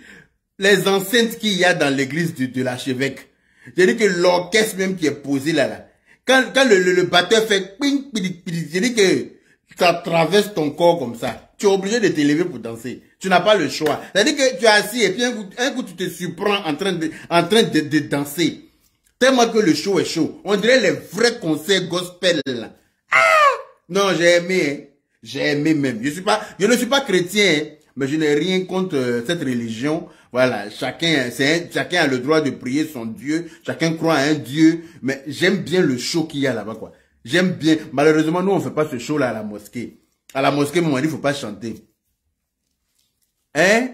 les enceintes qu'il y a dans l'église de l'archevêque. J'ai dit que l'orchestre même qui est posé là. Quand le batteur fait ping, j'ai dit que ça traverse ton corps comme ça. Tu es obligé de te lever pour danser. Tu n'as pas le choix. C'est-à-dire que tu es assis et puis un coup tu te surprends en train de danser. Tellement que le show est chaud. On dirait les vrais concerts gospel là. Ah! Non, j'ai aimé, hein. J'ai aimé même. Je ne suis pas chrétien, hein, mais je n'ai rien contre cette religion. Voilà, chacun a le droit de prier son Dieu. Chacun croit à un Dieu. Mais j'aime bien le show qu'il y a là-bas, quoi. J'aime bien. Malheureusement, nous, on fait pas ce show-là à la mosquée. À la mosquée, on dit, faut pas chanter. Hein?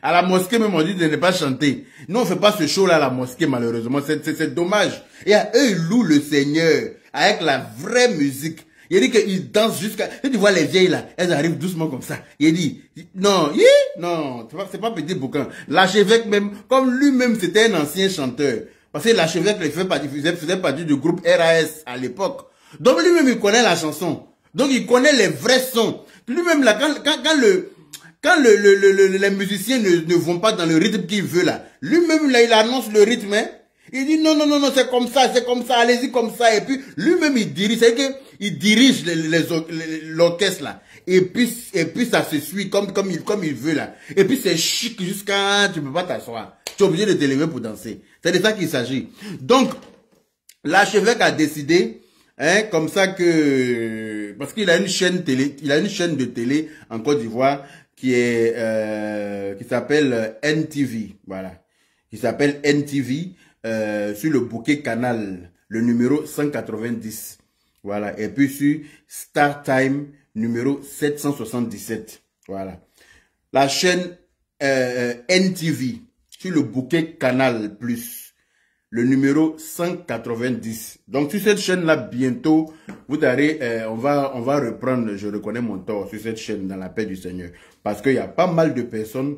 À la mosquée, même, on dit de ne pas chanter. Nous, on fait pas ce show-là à la mosquée, malheureusement. C'est dommage. Et eux, ils louent le Seigneur avec la vraie musique. Il dit qu'il danse jusqu'à... Tu vois les vieilles là, elles arrivent doucement comme ça. Il dit, non, non, c'est pas petit boucan. L'archevêque même, comme lui-même c'était un ancien chanteur. Parce que l'archevêque faisait partie du groupe RAS à l'époque. Donc lui-même il connaît la chanson. Donc il connaît les vrais sons. Lui-même là, quand les musiciens ne vont pas dans le rythme qu'il veut là, lui-même là il annonce le rythme, hein. Il dit non, c'est comme ça, allez-y comme ça. Et puis, lui-même, il dirige, c'est-à-dire qu'il dirige l'orchestre, là. Et puis, ça se suit comme il veut, là. Et puis, c'est chic jusqu'à, tu peux pas t'asseoir. Tu es obligé de te lever pour danser. C'est de ça qu'il s'agit. Donc, l'archevêque a décidé, hein, comme ça que, parce qu'il a une chaîne de télé en Côte d'Ivoire qui s'appelle NTV. Voilà. Qui s'appelle NTV. Sur le bouquet canal, le numéro 190. Voilà. Et puis sur Star Time, numéro 777. Voilà. La chaîne NTV, sur le bouquet canal plus, le numéro 190. Donc sur cette chaîne-là, bientôt, vous allez, on va reprendre, je reconnais mon tort, sur cette chaîne, dans la paix du Seigneur. Parce qu'il y a pas mal de personnes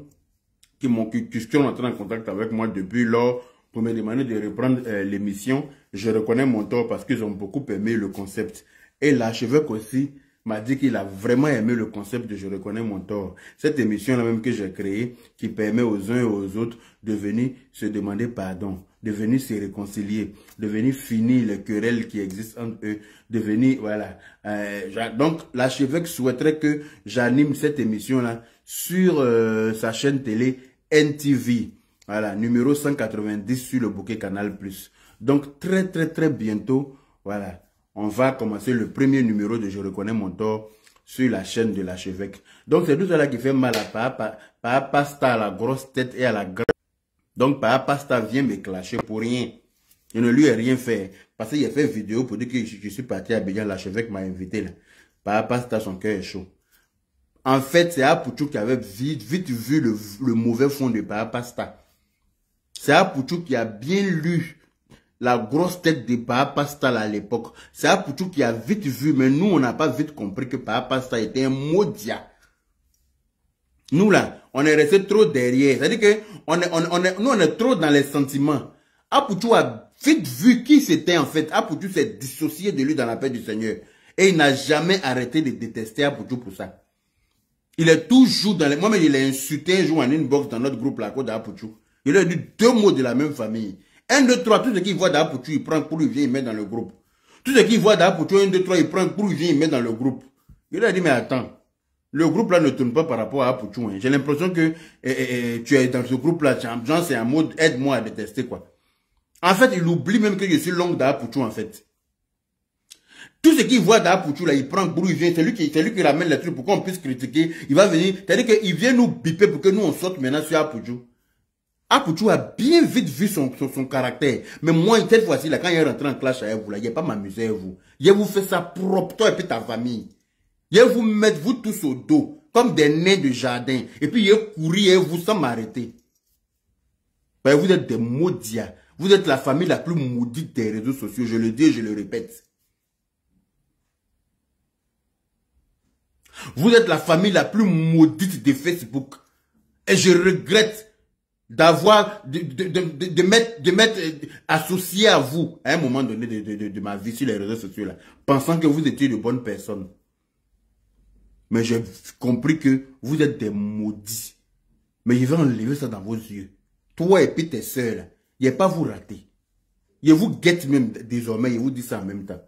qui sont entrées en contact avec moi depuis lors, pour me demander de reprendre l'émission. Je reconnais mon tort parce qu'ils ont beaucoup aimé le concept. Et l'archevêque aussi m'a dit qu'il a vraiment aimé le concept de Je reconnais mon tort. Cette émission-là même que j'ai créée, qui permet aux uns et aux autres de venir se demander pardon, de venir se réconcilier, de venir finir les querelles qui existent entre eux, de venir, voilà. Donc, l'archevêque souhaiterait que j'anime cette émission-là sur sa chaîne télé NTV. Voilà, numéro 190 sur le bouquet Canal+. Donc, très bientôt, voilà, on va commencer le premier numéro de Je reconnais mon tort sur la chaîne de l'archevêque. Donc, c'est tout cela qui fait mal à Papa Star, à la grosse tête et à la grappe. Donc, Papa Star vient me clasher pour rien. Je ne lui ai rien fait. Parce qu'il a fait une vidéo pour dire que je suis parti à Abidjan, l'archevêque m'a invité là. Papa Star, son cœur est chaud. En fait, c'est Apouchou qui avait vite vu le mauvais fond de Papa Star. C'est Apouchou qui a bien lu la grosse tête de Papa Star à l'époque. C'est Apouchou qui a vite vu, mais nous, on n'a pas vite compris que Papa Star était un maudit. Nous, là, on est resté trop derrière. C'est-à-dire que nous, on est trop dans les sentiments. Apouchou a vite vu qui c'était en fait. Apouchou s'est dissocié de lui dans la paix du Seigneur. Et il n'a jamais arrêté de détester Apouchou pour ça. Il est toujours dans les... Moi-même, il a insulté un jour en inbox dans notre groupe, la côte d'Apouchou. Il a dit 2 mots de la même famille. 1, 2, 3, tout ce qu'il voit d'Apouchou, il prend pour lui, il vient, il met dans le groupe. Tout ce qu'il voit d'Apouchou, 1, 2, 3, il prend pour lui, il vient, il met dans le groupe. Il a dit, mais attends, le groupe là ne tourne pas par rapport à Apouchou. Hein. J'ai l'impression que tu es dans ce groupe là, genre c'est un mode aide-moi à détester quoi. En fait, il oublie même que je suis l'oncle d'Apouchou en fait. Tout ce qu'il voit d'Apouchou là, il prend pour lui, il vient, c'est lui qui ramène les trucs pour qu'on puisse critiquer. Il va venir, c'est-à-dire qu'il vient nous biper pour que nous on sorte maintenant sur Apouchou. Apouchou a bien vite vu son caractère. Mais moi, cette fois-ci, là, quand il est rentré en clash avec vous, là, il n'y a pas m'amuser avec vous. Il vous fait ça propre, toi et puis ta famille. Il vous mettre vous tous au dos, comme des nains de jardin. Et puis il courir et vous sans m'arrêter. Ben, vous êtes des maudits. Vous êtes la famille la plus maudite des réseaux sociaux. Je le dis et je le répète. Vous êtes la famille la plus maudite de Facebook. Et je regrette d'avoir, de m'être associé à vous à un moment donné de ma vie sur les réseaux sociaux là, pensant que vous étiez de bonnes personnes. Mais j'ai compris que vous êtes des maudits. Mais je vais enlever ça dans vos yeux. Toi et puis tes soeurs là, il n'y a pas vous rater. Je vous guette même désormais, je vous dis ça en même temps.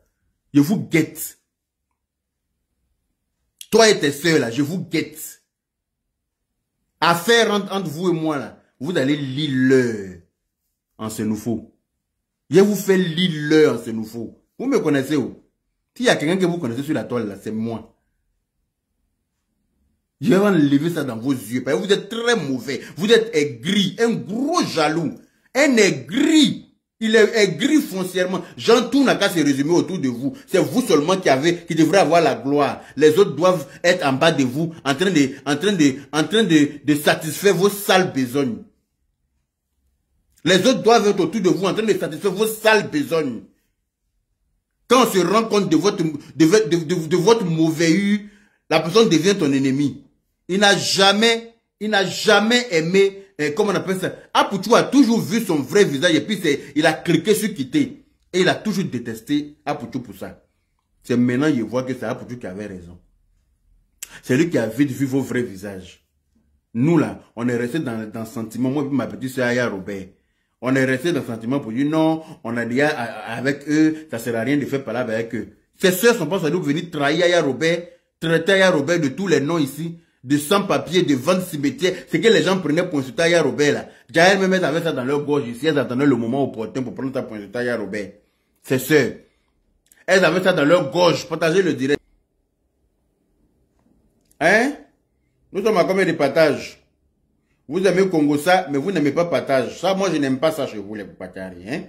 Je vous guette. Toi et tes soeurs là, je vous guette. Affaire entre vous et moi là. Vous allez lire l'heure en ce nouveau. Je vous fais lire l'heure en ce nouveau. Vous me connaissez où? S'il y a quelqu'un que vous connaissez sur la toile là, c'est moi. Je vais enlever ça dans vos yeux. Parce que vous êtes très mauvais. Vous êtes aigri. Un gros jaloux. Un aigri. Il est aigri foncièrement. Jean, tout n'a qu'à se résumer autour de vous. C'est vous seulement qui devrez avoir la gloire. Les autres doivent être en bas de vous, en train de satisfaire vos sales besognes. Les autres doivent être autour de vous, en train de satisfaire vos sales besognes. Quand on se rend compte de votre mauvais eu, la personne devient ton ennemi. Il n'a jamais aimé, comment on appelle ça. Apoutou a toujours vu son vrai visage et puis il a cliqué sur quitter. Et il a toujours détesté Apoutou pour ça. C'est maintenant qu'il voit que c'est Apoutou qui avait raison. C'est lui qui a vite vu vos vrais visages. Nous là, on est resté dans le sentiment, moi et ma petite soeur Aya Robert. On est resté dans le sentiment pour dire non, on a dit avec eux, ça ne sert à rien de faire parler avec eux. Ces soeurs sont pas sans doute venir trahir Aya Robert, traiter Aya Robert de tous les noms ici, de sans-papiers, de vente cimetière. C'est que les gens prenaient pour insulter Aya Robert là. Jaël même avait ça dans leur gorge ici, elles attendaient le moment opportun pour prendre ça pour insulter Aya Robert. Ces soeurs. Elles avaient ça dans leur gorge, partager le direct. Hein? Nous sommes à combien de partages? Vous aimez Congo ça, mais vous n'aimez pas partage. Ça, moi, je n'aime pas ça chez vous, les partages. Hein?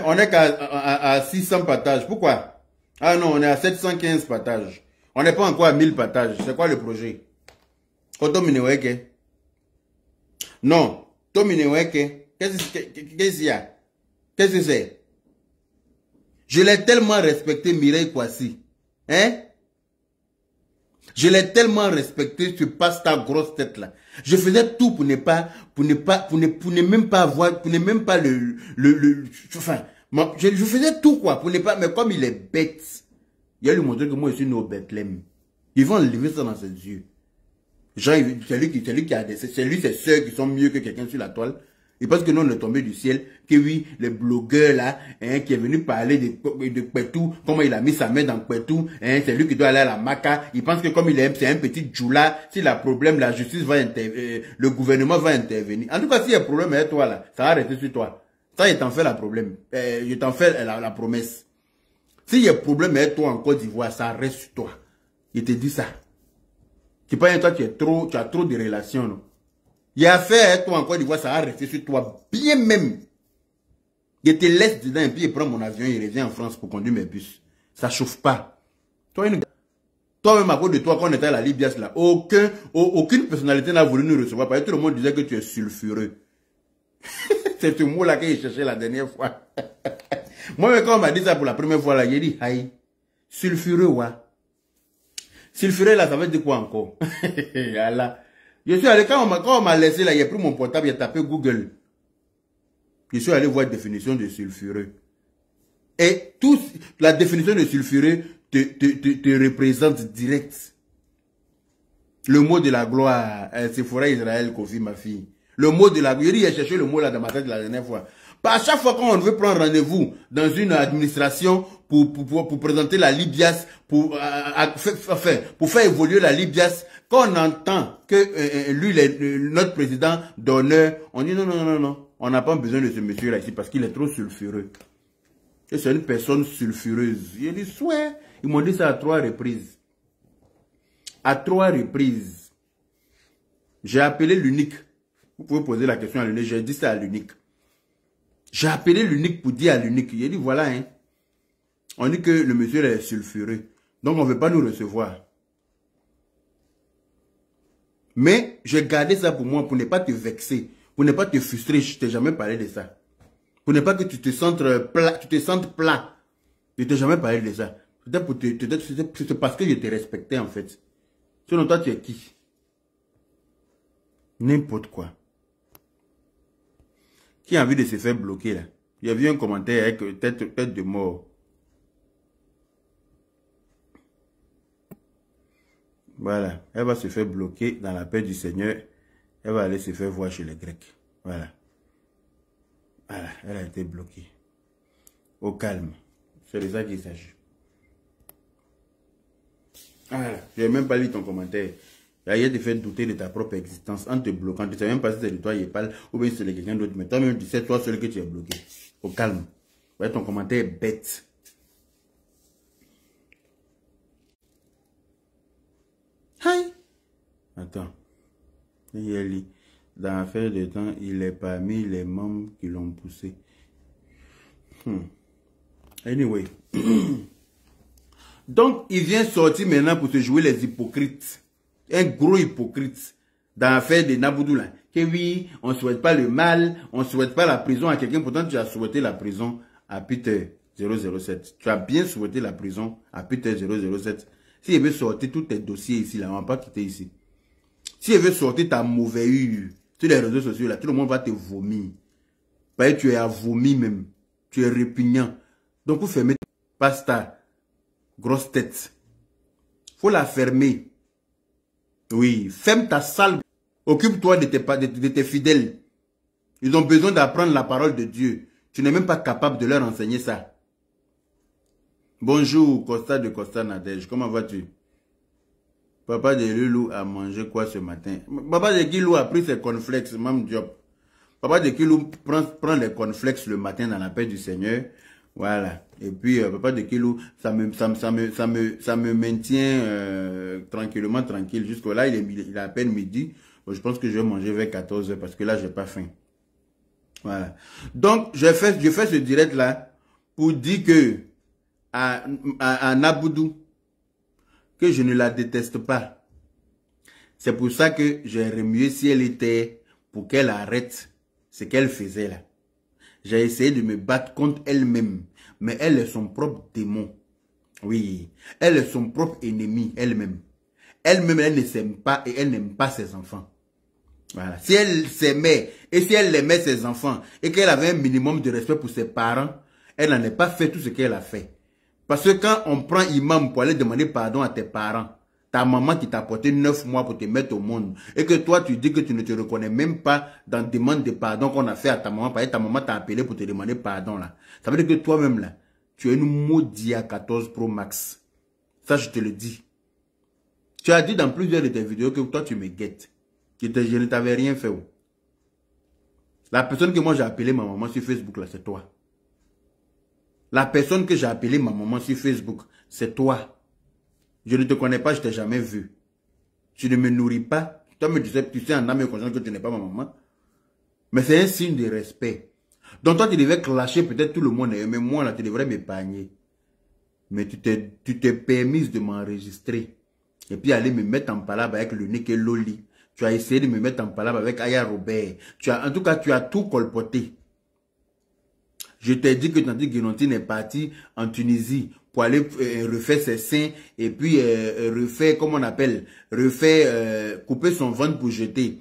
On est qu'à 600 partages. Pourquoi? Ah non, on est à 715 partages. On n'est pas encore à 1000 partages. C'est quoi le projet? Kotomineweke. Non. Tomineweke. Qu'est-ce qu'il y a? Qu'est-ce que c'est? Je l'ai tellement respecté, Mireille Kwasi. Hein? Je l'ai tellement respecté, tu passes ta grosse tête là. Je faisais tout pour ne même pas avoir, pour ne même pas enfin, je faisais tout quoi, pour ne pas, mais comme il est bête, il a lui montré que moi je suis né au Bethléem. Ils vont enlever ça dans ses yeux. Genre, c'est lui qui a des, c'est lui, ses soeurs qui sont mieux que quelqu'un sur la toile. Et parce que nous, on est tombé du ciel, que oui, les blogueurs là, hein, qui est venu parler de Kpetou, comment il a mis sa main dans Kpetou, hein, c'est lui qui doit aller à la Maka. Il pense que comme c'est un petit djoula, s'il a problème, la justice va intervenir, le gouvernement va intervenir. En tout cas, s'il y a problème avec toi là, ça va rester sur toi. Ça, je t'en fais la problème. Je t'en fais la promesse. S'il y a problème avec toi en Côte d'Ivoire, ça reste sur toi. Je te dis ça. Tu penses que toi, tu as trop de relations, non? Il y a affaire avec toi en Côte d'Ivoire, ça va rester sur toi, bien même. Je te laisse dedans et puis je prends mon avion et je reviens en France pour conduire mes bus. Ça chauffe pas. Toi-même à cause de toi, quand on était à la Libias là, aucune personnalité n'a voulu nous recevoir parce que tout le monde disait que tu es sulfureux. C'est ce mot là que j'ai cherché la dernière fois. Moi, quand on m'a dit ça pour la première fois là, j'ai dit, aïe, sulfureux, ouais. Sulfureux là, ça veut dire quoi encore? Voilà. Je suis allé, quand on m'a laissé là, j'ai pris mon portable, j'ai tapé Google. Je suis allé voir la définition de sulfureux. Et la définition de sulfureux te représente direct. Le mot de la gloire, c'est Sephora Israël Kofi, ma fille. Le mot de la gloire, j'ai cherché le mot là dans ma tête la dernière fois. À chaque fois qu'on veut prendre rendez-vous dans une administration pour présenter la Libias, pour faire évoluer la Libias, quand on entend que lui, notre président d'honneur, on dit non, on n'a pas besoin de ce monsieur-là ici parce qu'il est trop sulfureux. Et c'est une personne sulfureuse. Il dit, soit, ils m'ont dit ça à 3 reprises. À 3 reprises. J'ai appelé l'unique. Vous pouvez poser la question à l'unique. J'ai dit ça à l'unique. J'ai appelé l'unique pour dire à l'unique. Il a dit, voilà, hein. On dit que le monsieur est sulfureux. Donc, on ne veut pas nous recevoir. Mais, j'ai gardé ça pour moi, pour ne pas te vexer, pour ne pas te frustrer. Je ne t'ai jamais parlé de ça. Pour ne pas que tu te sentes plat. Je ne t'ai jamais parlé de ça. C'est parce que je te respectais, en fait. Sinon, toi, tu es qui? N'importe quoi. Qui a envie de se faire bloquer là? Il y a vu un commentaire avec tête de mort. Voilà. Elle va se faire bloquer dans la paix du Seigneur. Elle va aller se faire voir chez les Grecs. Voilà. Voilà. Elle a été bloquée. Au calme. C'est de ça qu'il s'agit. Voilà. Je n'ai même pas lu ton commentaire. Il te fait douter de ta propre existence en te bloquant. Tu ne sais même pas si c'est de toi il parle ou bien si c'est de quelqu'un d'autre. Mais toi-même, tu sais toi seul que tu es bloqué. Au calme. Ouais, ton commentaire est bête. Hi. Attends. Dans l'affaire de temps, il est parmi les membres qui l'ont poussé. Anyway. Donc, il vient sortir maintenant pour se jouer les hypocrites. Un gros hypocrite dans l'affaire de Naboudoula. Que oui, on ne souhaite pas le mal, on ne souhaite pas la prison à quelqu'un. Pourtant, tu as souhaité la prison à Peter 007. Tu as bien souhaité la prison à Peter 007. Si il veut sortir tous tes dossiers ici, là, on ne va pas quitter ici. Si il veut sortir ta mauvaise sur les réseaux sociaux, là, tout le monde va te vomir. Parce que tu es à vomir même. Tu es répugnant. Donc, pour fermer, passe ta grosse tête. Faut la fermer. Oui, ferme ta salle. Occupe-toi de tes fidèles. Ils ont besoin d'apprendre la parole de Dieu. Tu n'es même pas capable de leur enseigner ça. Bonjour, Costa de Costa Nadège. Comment vas-tu? Papa de Lulu a mangé quoi ce matin? Papa de Kilou a pris ses cornflakes, même job. Papa de Kilou prend les cornflakes le matin dans la paix du Seigneur. Voilà. Et puis, papa de Kilou, ça me maintient tranquillement tranquille. Jusqu'à là, il est à peine midi. Bon, je pense que je vais manger vers 14 h parce que là, j'ai pas faim. Voilà. Donc, je fais ce direct là pour dire que à Naboudou, que je ne la déteste pas. C'est pour ça que j'aimerais mieux si elle était pour qu'elle arrête ce qu'elle faisait là. J'ai essayé de me battre contre elle-même, mais elle est son propre démon. Oui, elle est son propre ennemi elle-même. Elle-même, elle ne s'aime pas et elle n'aime pas ses enfants. Voilà. Si elle s'aimait et si elle aimait ses enfants et qu'elle avait un minimum de respect pour ses parents, elle n'en a pas fait tout ce qu'elle a fait. Parce que quand on prend imam pour aller demander pardon à tes parents, ta maman qui t'a porté 9 mois pour te mettre au monde, et que toi tu dis que tu ne te reconnais même pas dans la demande de pardon qu'on a fait à ta maman, parce que ta maman t'a appelé pour te demander pardon là. Ça veut dire que toi-même là, tu es une maudite à 14 Pro Max. Ça je te le dis. Tu as dit dans plusieurs de tes vidéos que toi tu me guettes. Je ne t'avais rien fait. La personne que moi j'ai appelé ma maman sur Facebook là, c'est toi. La personne que j'ai appelée ma maman sur Facebook, c'est toi. Je ne te connais pas, je ne t'ai jamais vu. Tu ne me nourris pas. Toi, tu sais en âme et conscience que tu n'es pas ma maman. Mais c'est un signe de respect. Donc toi, tu devais clasher peut-être tout le monde. Mais moi, là, tu devrais m'épargner. Mais tu t'es permise de m'enregistrer. Et puis aller me mettre en palabre avec le Nick et Loli. Tu as essayé de me mettre en palabre avec Aya Robert. En tout cas, tu as tout colpoté. Je t'ai dit que Tanti Guénontine est parti en Tunisie pour aller refaire ses seins et puis refaire, comment on appelle, couper son ventre pour jeter.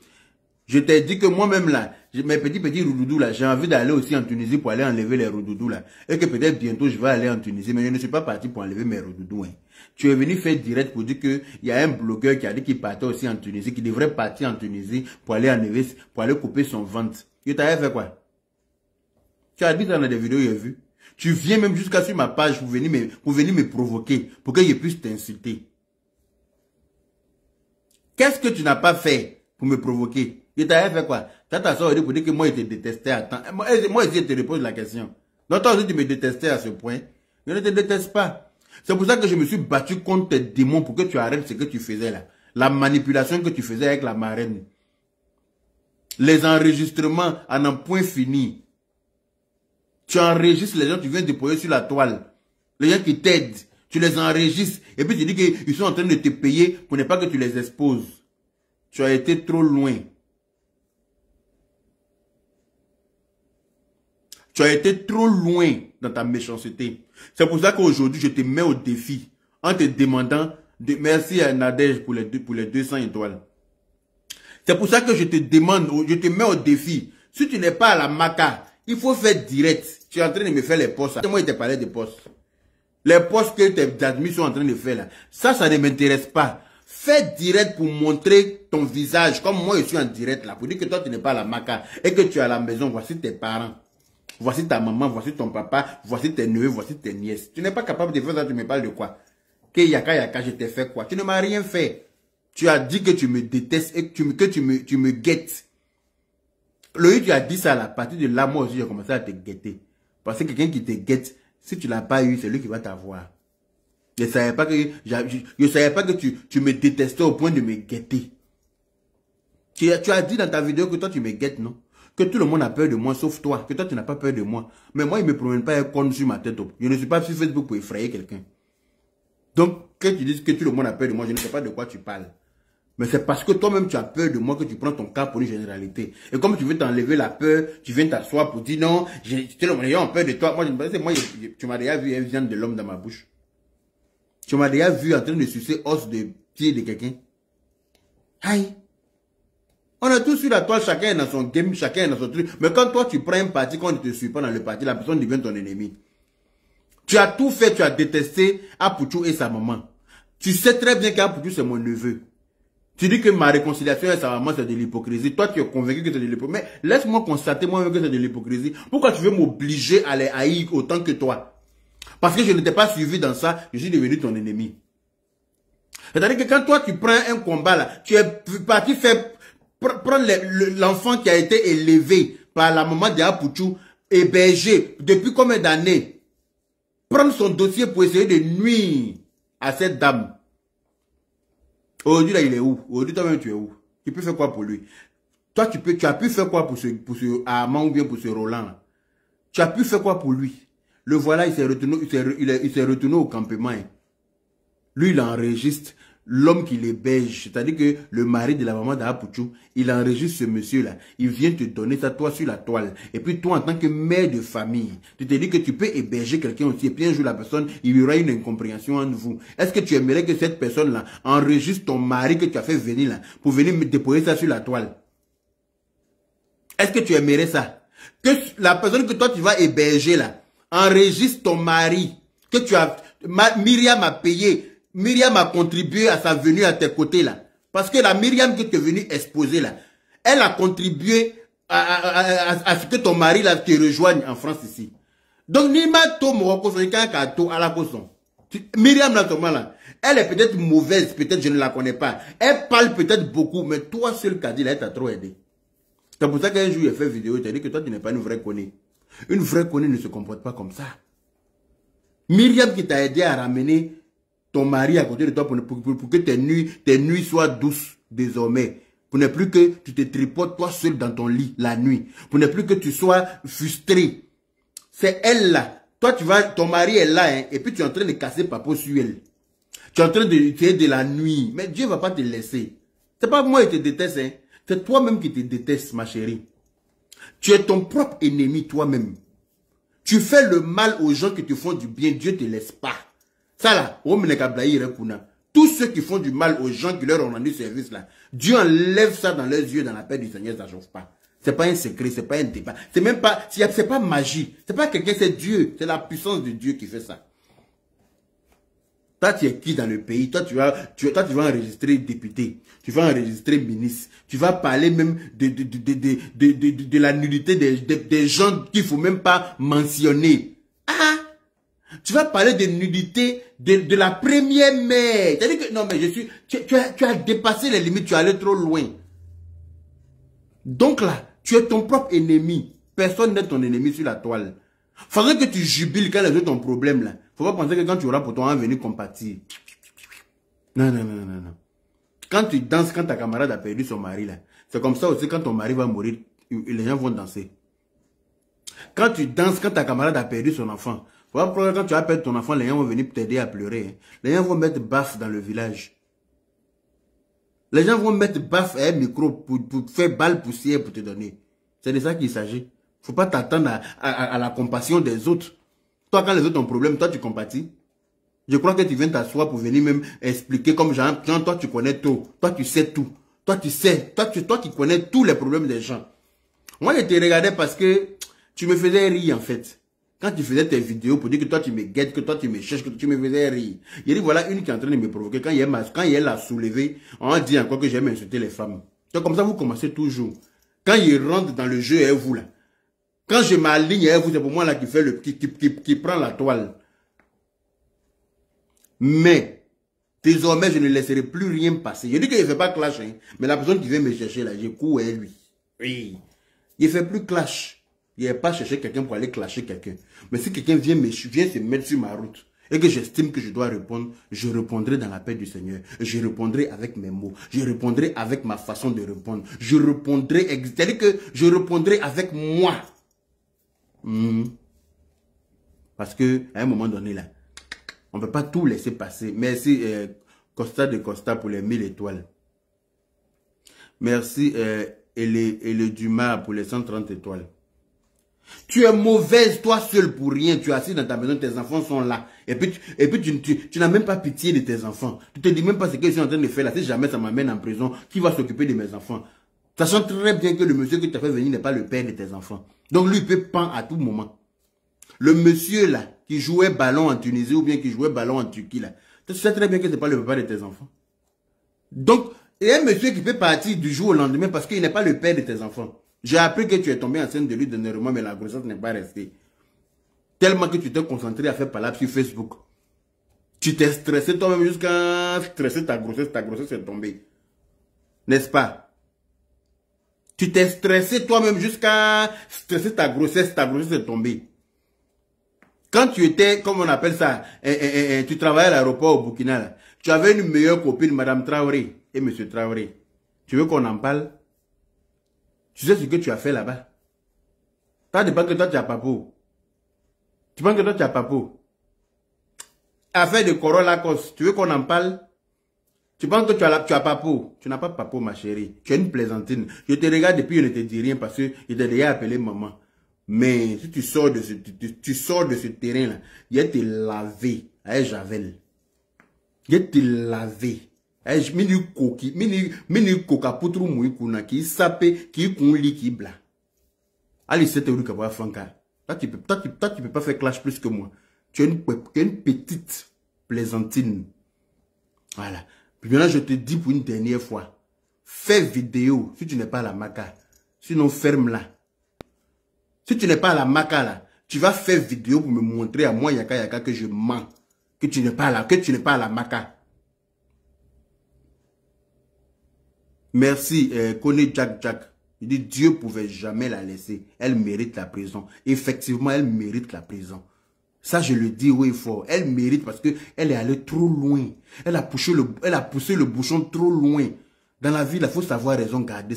Je t'ai dit que moi-même là, mes petits roudoudous là, j'ai envie d'aller aussi en Tunisie pour aller enlever les roudoudous là. Et que peut-être bientôt je vais aller en Tunisie, mais je ne suis pas parti pour enlever mes roudoudous. Hein. Tu es venu faire direct pour dire qu'il y a un blogueur qui a dit qu'il partait aussi en Tunisie, qui devrait partir en Tunisie pour aller enlever, pour aller couper son ventre. Je t'avais fait quoi? Tu as dit dans des vidéos, j'ai vu. Tu viens même jusqu'à sur ma page pour venir me provoquer, pour que je puisse t'insulter. Qu'est-ce que tu n'as pas fait pour me provoquer? Je t'avais fait quoi? Tu as t'asseoir pour dire que moi, je te détestais à temps. Moi aussi, je te repose la question. Donc, toi aussi, tu me détestais à ce point. Je ne te déteste pas. C'est pour ça que je me suis battu contre tes démons pour que tu arrêtes ce que tu faisais là. La manipulation que tu faisais avec la marraine. Les enregistrements en un point fini. Tu enregistres les gens, tu viens déposer sur la toile. Les gens qui t'aident, tu les enregistres. Et puis tu dis qu'ils sont en train de te payer pour ne pas que tu les exposes. Tu as été trop loin. Tu as été trop loin dans ta méchanceté. C'est pour ça qu'aujourd'hui, je te mets au défi en te demandant de merci à Nadège pour les 200 étoiles. C'est pour ça que je te demande, je te mets au défi. Si tu n'es pas à la Maca, il faut faire direct. Tu es en train de me faire les postes. Moi, je t'ai parlé des postes. Les postes que tes admis sont en train de faire là. Ça ne m'intéresse pas. Fais direct pour montrer ton visage. Comme moi, je suis en direct là. Pour dire que toi, tu n'es pas à la Maca. Et que tu es à la maison. Voici tes parents. Voici ta maman. Voici ton papa. Voici tes neveux. Voici tes nièces. Tu n'es pas capable de faire ça. Tu me parles de quoi? Que yaka, je t'ai fait quoi? Tu ne m'as rien fait. Tu as dit que tu me détestes et que tu me guettes. Loïc, tu as dit ça à la partie de là, moi aussi, j'ai commencé à te guetter. Parce que quelqu'un qui te guette, si tu ne l'as pas eu, c'est lui qui va t'avoir. Je ne savais pas que tu me détestais au point de me guetter. Tu as dit dans ta vidéo que toi, tu me guettes, non? Que tout le monde a peur de moi, sauf toi. Que toi, tu n'as pas peur de moi. Mais moi, il ne me promène pas un con sur ma tête. Je ne suis pas sur Facebook pour effrayer quelqu'un. Donc, quand tu dis que tout le monde a peur de moi, je ne sais pas de quoi tu parles. Mais c'est parce que toi-même, tu as peur de moi que tu prends ton cas pour une généralité. Et comme tu veux t'enlever la peur, tu viens t'asseoir pour dire non, j'ai peur de toi. Tu m'as déjà vu un viande de l'homme dans ma bouche. Tu m'as déjà vu en train de sucer os de pied de quelqu'un. Aïe. On est tous sur la toile, chacun est dans son game, chacun est dans son truc. Mais quand toi, tu prends un parti, quand on ne te suit pas dans le parti, la personne devient ton ennemi. Tu as tout fait, tu as détesté Apouchou et sa maman. Tu sais très bien qu'Apouchou, c'est mon neveu. Tu dis que ma réconciliation avec sa maman, c'est de l'hypocrisie. Toi, tu es convaincu que c'est de l'hypocrisie. Mais laisse-moi constater moi-même que c'est de l'hypocrisie. Pourquoi tu veux m'obliger à les haïr autant que toi? Parce que je ne t'ai pas suivi dans ça, je suis devenu ton ennemi. C'est-à-dire que quand toi, tu prends un combat là, tu es parti faire prendre l'enfant qui a été élevé par la maman de Apouchou, hébergé depuis combien d'années, prendre son dossier pour essayer de nuire à cette dame. Aujourd'hui, là, il est où? Aujourd'hui, toi-même, tu es où? Tu peux faire quoi pour lui? Toi, tu as pu faire quoi pour ce Armand ou bien pour ce Roland là? Tu as pu faire quoi pour lui? Le voilà, il s'est retourné au campement. Hein. Lui, il enregistre l'homme qui l'héberge, c'est-à-dire que le mari de la maman d'Apouchou, il enregistre ce monsieur-là. Il vient te donner ça, toi, sur la toile. Et puis, toi, en tant que mère de famille, tu te dis que tu peux héberger quelqu'un aussi. Et puis, un jour, la personne, il y aura une incompréhension entre vous. Est-ce que tu aimerais que cette personne-là enregistre ton mari que tu as fait venir là, pour venir me déposer ça sur la toile? Est-ce que tu aimerais ça? Que la personne que toi, tu vas héberger là, enregistre ton mari, que tu as... Myriam a payé... Myriam a contribué à sa venue à tes côtés là. Parce que la Myriam que tu es venue exposer là, elle a contribué à ce que ton mari là te rejoigne en France ici. Donc, Nima to Morocco, c'est quelqu'un qui a tout à la caution. Myriam là, elle est peut-être mauvaise, peut-être je ne la connais pas. Elle parle peut-être beaucoup, mais toi seul Kadi là, elle t'a trop aidé. C'est pour ça qu'un jour il a fait vidéo, il t'a dit que toi tu n'es pas une vraie connue. Une vraie connue ne se comporte pas comme ça. Myriam qui t'a aidé à ramener ton mari à côté de toi pour que tes nuits soient douces désormais. Pour ne plus que tu te tripotes toi seul dans ton lit la nuit. Pour ne plus que tu sois frustré. C'est elle là. Toi ton mari est là hein, et puis tu es en train de casser papo sur elle. Tu es en train de la nuit. Mais Dieu ne va pas te laisser. C'est pas moi qui te déteste hein. C'est toi-même qui te déteste ma chérie. Tu es ton propre ennemi toi-même. Tu fais le mal aux gens qui te font du bien. Dieu ne te laisse pas. Ça là, tous ceux qui font du mal aux gens qui leur ont rendu service là, Dieu enlève ça dans leurs yeux, dans la paix du Seigneur, ça ne chauffe pas. C'est pas un secret, c'est pas un débat. C'est même pas, c'est pas magie. C'est pas quelqu'un, c'est Dieu. C'est la puissance de Dieu qui fait ça. Toi, tu es qui dans le pays? Toi, tu vas enregistrer député. Tu vas enregistrer ministre. Tu vas parler même de la nudité des gens qu'il ne faut même pas mentionner. Ah! Tu vas parler de nudité de la première mère. C'est-à-dire que, non, mais tu as dépassé les limites, tu es allé trop loin. Donc là, tu es ton propre ennemi. Personne n'est ton ennemi sur la toile. Faudrait que tu jubiles quand les autres ont un problème là. Faut pas penser que quand tu auras pour toi venir compatir. Non. Quand tu danses, quand ta camarade a perdu son mari là, c'est comme ça aussi quand ton mari va mourir, les gens vont danser. Quand tu danses, quand ta camarade a perdu son enfant, quand tu as perdu ton enfant, les gens vont venir t'aider à pleurer. Les gens vont mettre baffe dans le village. Les gens vont mettre baffe à un micro pour faire balle poussière pour te donner. C'est de ça qu'il s'agit. Faut pas t'attendre à la compassion des autres. Toi, quand les autres ont un problème, toi, tu compatis. Je crois que tu viens t'asseoir pour venir même expliquer comme genre, toi, tu connais tout. Toi, tu sais tout. Toi, tu sais. Toi, tu connais tous les problèmes des gens. Moi, je te regardais parce que tu me faisais rire, en fait. Quand tu faisais tes vidéos pour dire que toi, tu me guettes, que toi, tu me cherches, que tu me faisais rire. Il dit, voilà une qui est en train de me provoquer. Quand il l'a soulevé, on dit encore que j'aime insulter les femmes. C'est comme ça, vous commencez toujours. Quand il rentre dans le jeu, et vous, là. Quand je m'aligne, et vous, c'est pour moi, là, qui prend la toile. Mais, désormais, je ne laisserai plus rien passer. Je dis qu'il ne fait pas clash, hein, mais la personne qui vient me chercher, là, je cours et lui. Oui. Il ne fait plus clash. Il n'est pas chercher quelqu'un pour aller clasher quelqu'un. Mais si quelqu'un vient se mettre sur ma route et que j'estime que je dois répondre, je répondrai dans la paix du Seigneur. Je répondrai avec mes mots. Je répondrai avec ma façon de répondre. Je répondrai, c'est-à-dire que je répondrai avec moi. Parce que à un moment donné, là, on ne peut pas tout laisser passer. Merci, Costa de Costa pour les 1000 étoiles. Merci et le Dumas pour les 130 étoiles. Tu es mauvaise, toi seul pour rien. Tu es assis dans ta maison, tes enfants sont là. Et puis tu n'as même pas pitié de tes enfants. Tu te dis même pas ce que je suis en train de faire là. Si jamais ça m'amène en prison, qui va s'occuper de mes enfants? Sachant très bien que le monsieur que tu as fait venir n'est pas le père de tes enfants. Donc lui, il peut pendre à tout moment. Le monsieur là, qui jouait ballon en Tunisie ou bien qui jouait ballon en Turquie là, tu sais très bien que ce n'est pas le papa de tes enfants. Donc, il y a un monsieur qui peut partir du jour au lendemain parce qu'il n'est pas le père de tes enfants. J'ai appris que tu es tombé enceinte de lui dernièrement, mais la grossesse n'est pas restée. Tellement que tu t'es concentré à faire palabre sur Facebook. Tu t'es stressé toi-même jusqu'à stresser ta grossesse est tombée. N'est-ce pas? Tu t'es stressé toi-même jusqu'à stresser ta grossesse est tombée. Quand tu étais, comme on appelle ça, tu travaillais à l'aéroport au Burkina, là, tu avais une meilleure copine, Madame Traoré et Monsieur Traoré. Tu veux qu'on en parle? Tu sais ce que tu as fait là-bas? Ça dépend que toi tu as pas peau. Tu penses que toi tu as pas peau? Affaire de Corolla Cos, tu veux qu'on en parle? Tu penses que tu as pas peau? Tu n'as pas peau, ma chérie. Tu es une plaisantine. Je te regarde depuis, je ne te dis rien parce que je t'ai déjà appelé maman. Mais si tu sors de ce terrain-là, il y a te laver avec Javel. Il y a te laver. Mini coca poutru mouy kuna qui sape qui kunli qui bla. Ali c'était où que franca. Toi tu peux pas faire clash plus que moi. Tu es une petite plaisantine. Voilà. Puis maintenant je te dis pour une dernière fois, fais vidéo si tu n'es pas à la maca. Sinon ferme-la. Si tu n'es pas à la maca là, tu vas faire vidéo pour me montrer à moi Yaka que je mens, que tu n'es pas là, que tu n'es pas à la maca. Merci, Kone Jack. Il dit Dieu pouvait jamais la laisser. Elle mérite la prison. Effectivement, elle mérite la prison. Ça, je le dis oui fort. Elle mérite parce que elle est allée trop loin. Elle a poussé le bouchon trop loin. Dans la vie, il faut savoir raison garder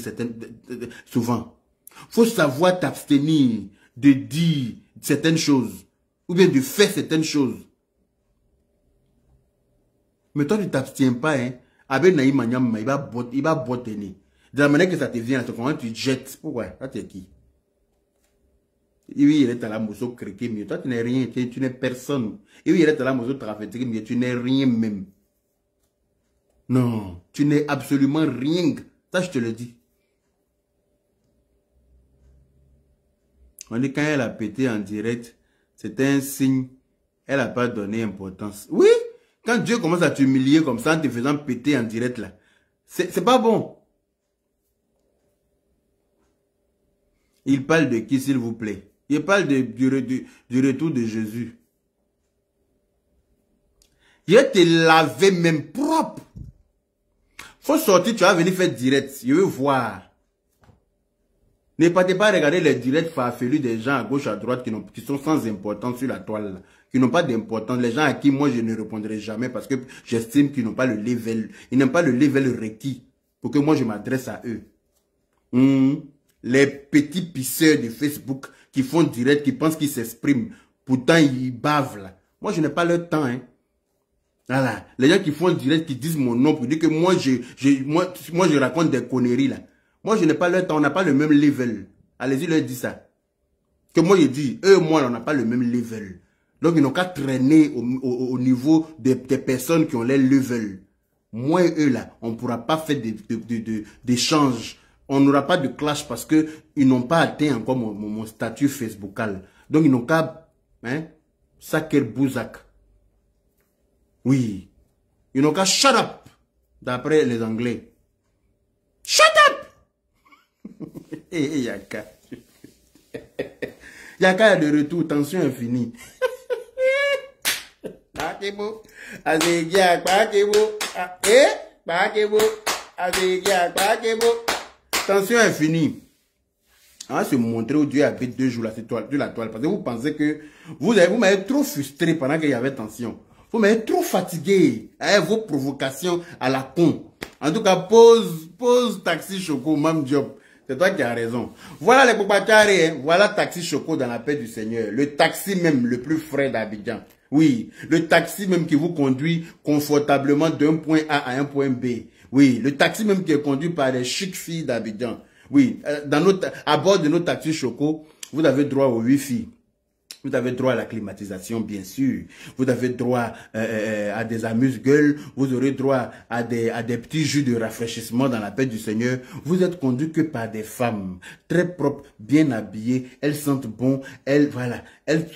souvent. Il faut savoir t'abstenir de dire certaines choses. Ou bien de faire certaines choses. Mais toi, tu ne t'abstiens pas, hein. Avec Naïm Manyam, il va botter. De la manière que ça te vient, comment tu jettes. Pourquoi? Ça t'es qui? Oui, il est à la mousseau créqué, mais toi, tu n'es rien, tu n'es personne. Et oui, il est à la mousseau trafétique, mais tu n'es rien même. Non, tu n'es absolument rien. Ça, je te le dis. On dit quand elle a pété en direct, c'était un signe. Elle n'a pas donné importance. Oui! Quand Dieu commence à t'humilier comme ça en te faisant péter en direct là, c'est pas bon. Il parle de qui s'il vous plaît? Il parle du retour de Jésus. Il va te laver même propre. Faut sortir, tu vas venir faire direct. Je veux voir. Ne partez pas regarder les directs farfelus des gens à gauche, à droite qui sont sans importance sur la toile, là, qui n'ont pas d'importance. Les gens à qui moi je ne répondrai jamais parce que j'estime qu'ils n'ont pas le level. Ils n'ont pas le level requis pour que moi je m'adresse à eux. Les petits pisseurs de Facebook qui font direct, qui pensent qu'ils s'expriment. Pourtant ils bavent là. Moi je n'ai pas leur temps. Hein. Voilà. Les gens qui font direct, qui disent mon nom pour dire que moi je raconte des conneries là. Moi, je n'ai pas le temps, on n'a pas le même level. Allez-y, leur dis ça. Que moi, je dis, eux, moi, on n'a pas le même level. Donc, ils n'ont qu'à traîner au niveau des personnes qui ont les level. Moi et eux, là, on ne pourra pas faire d'échanges. On n'aura pas de clash parce qu'ils n'ont pas atteint encore mon statut facebookal. Donc, ils n'ont qu'à, hein, saquer bouzak. Oui. Ils n'ont qu'à shut up, d'après les Anglais. Shut up! Yaka. Yaka est de retour, tension infinie. Tension infinie. On va se montrer où Dieu habite 2 jours sur la toile. Parce que vous pensez que vous m'avez trop frustré pendant qu'il y avait tension. Vous m'avez trop fatigué avec vos provocations à la con. En tout cas, pose Taxi Choco, Mam Job. C'est toi qui as raison. Voilà les Bobachari, hein. Voilà Taxi Choco dans la paix du Seigneur. Le taxi même le plus frais d'Abidjan. Oui, le taxi même qui vous conduit confortablement d'un point A à un point B. Oui, le taxi même qui est conduit par des chic filles d'Abidjan. Oui, à bord de nos taxis Choco, vous avez droit au Wi-Fi. Vous avez droit à la climatisation, bien sûr. Vous avez droit à des amuse-gueules. Vous aurez droit à des petits jus de rafraîchissement dans la paix du Seigneur. Vous êtes conduit que par des femmes très propres, bien habillées. Elles sentent bon. Elles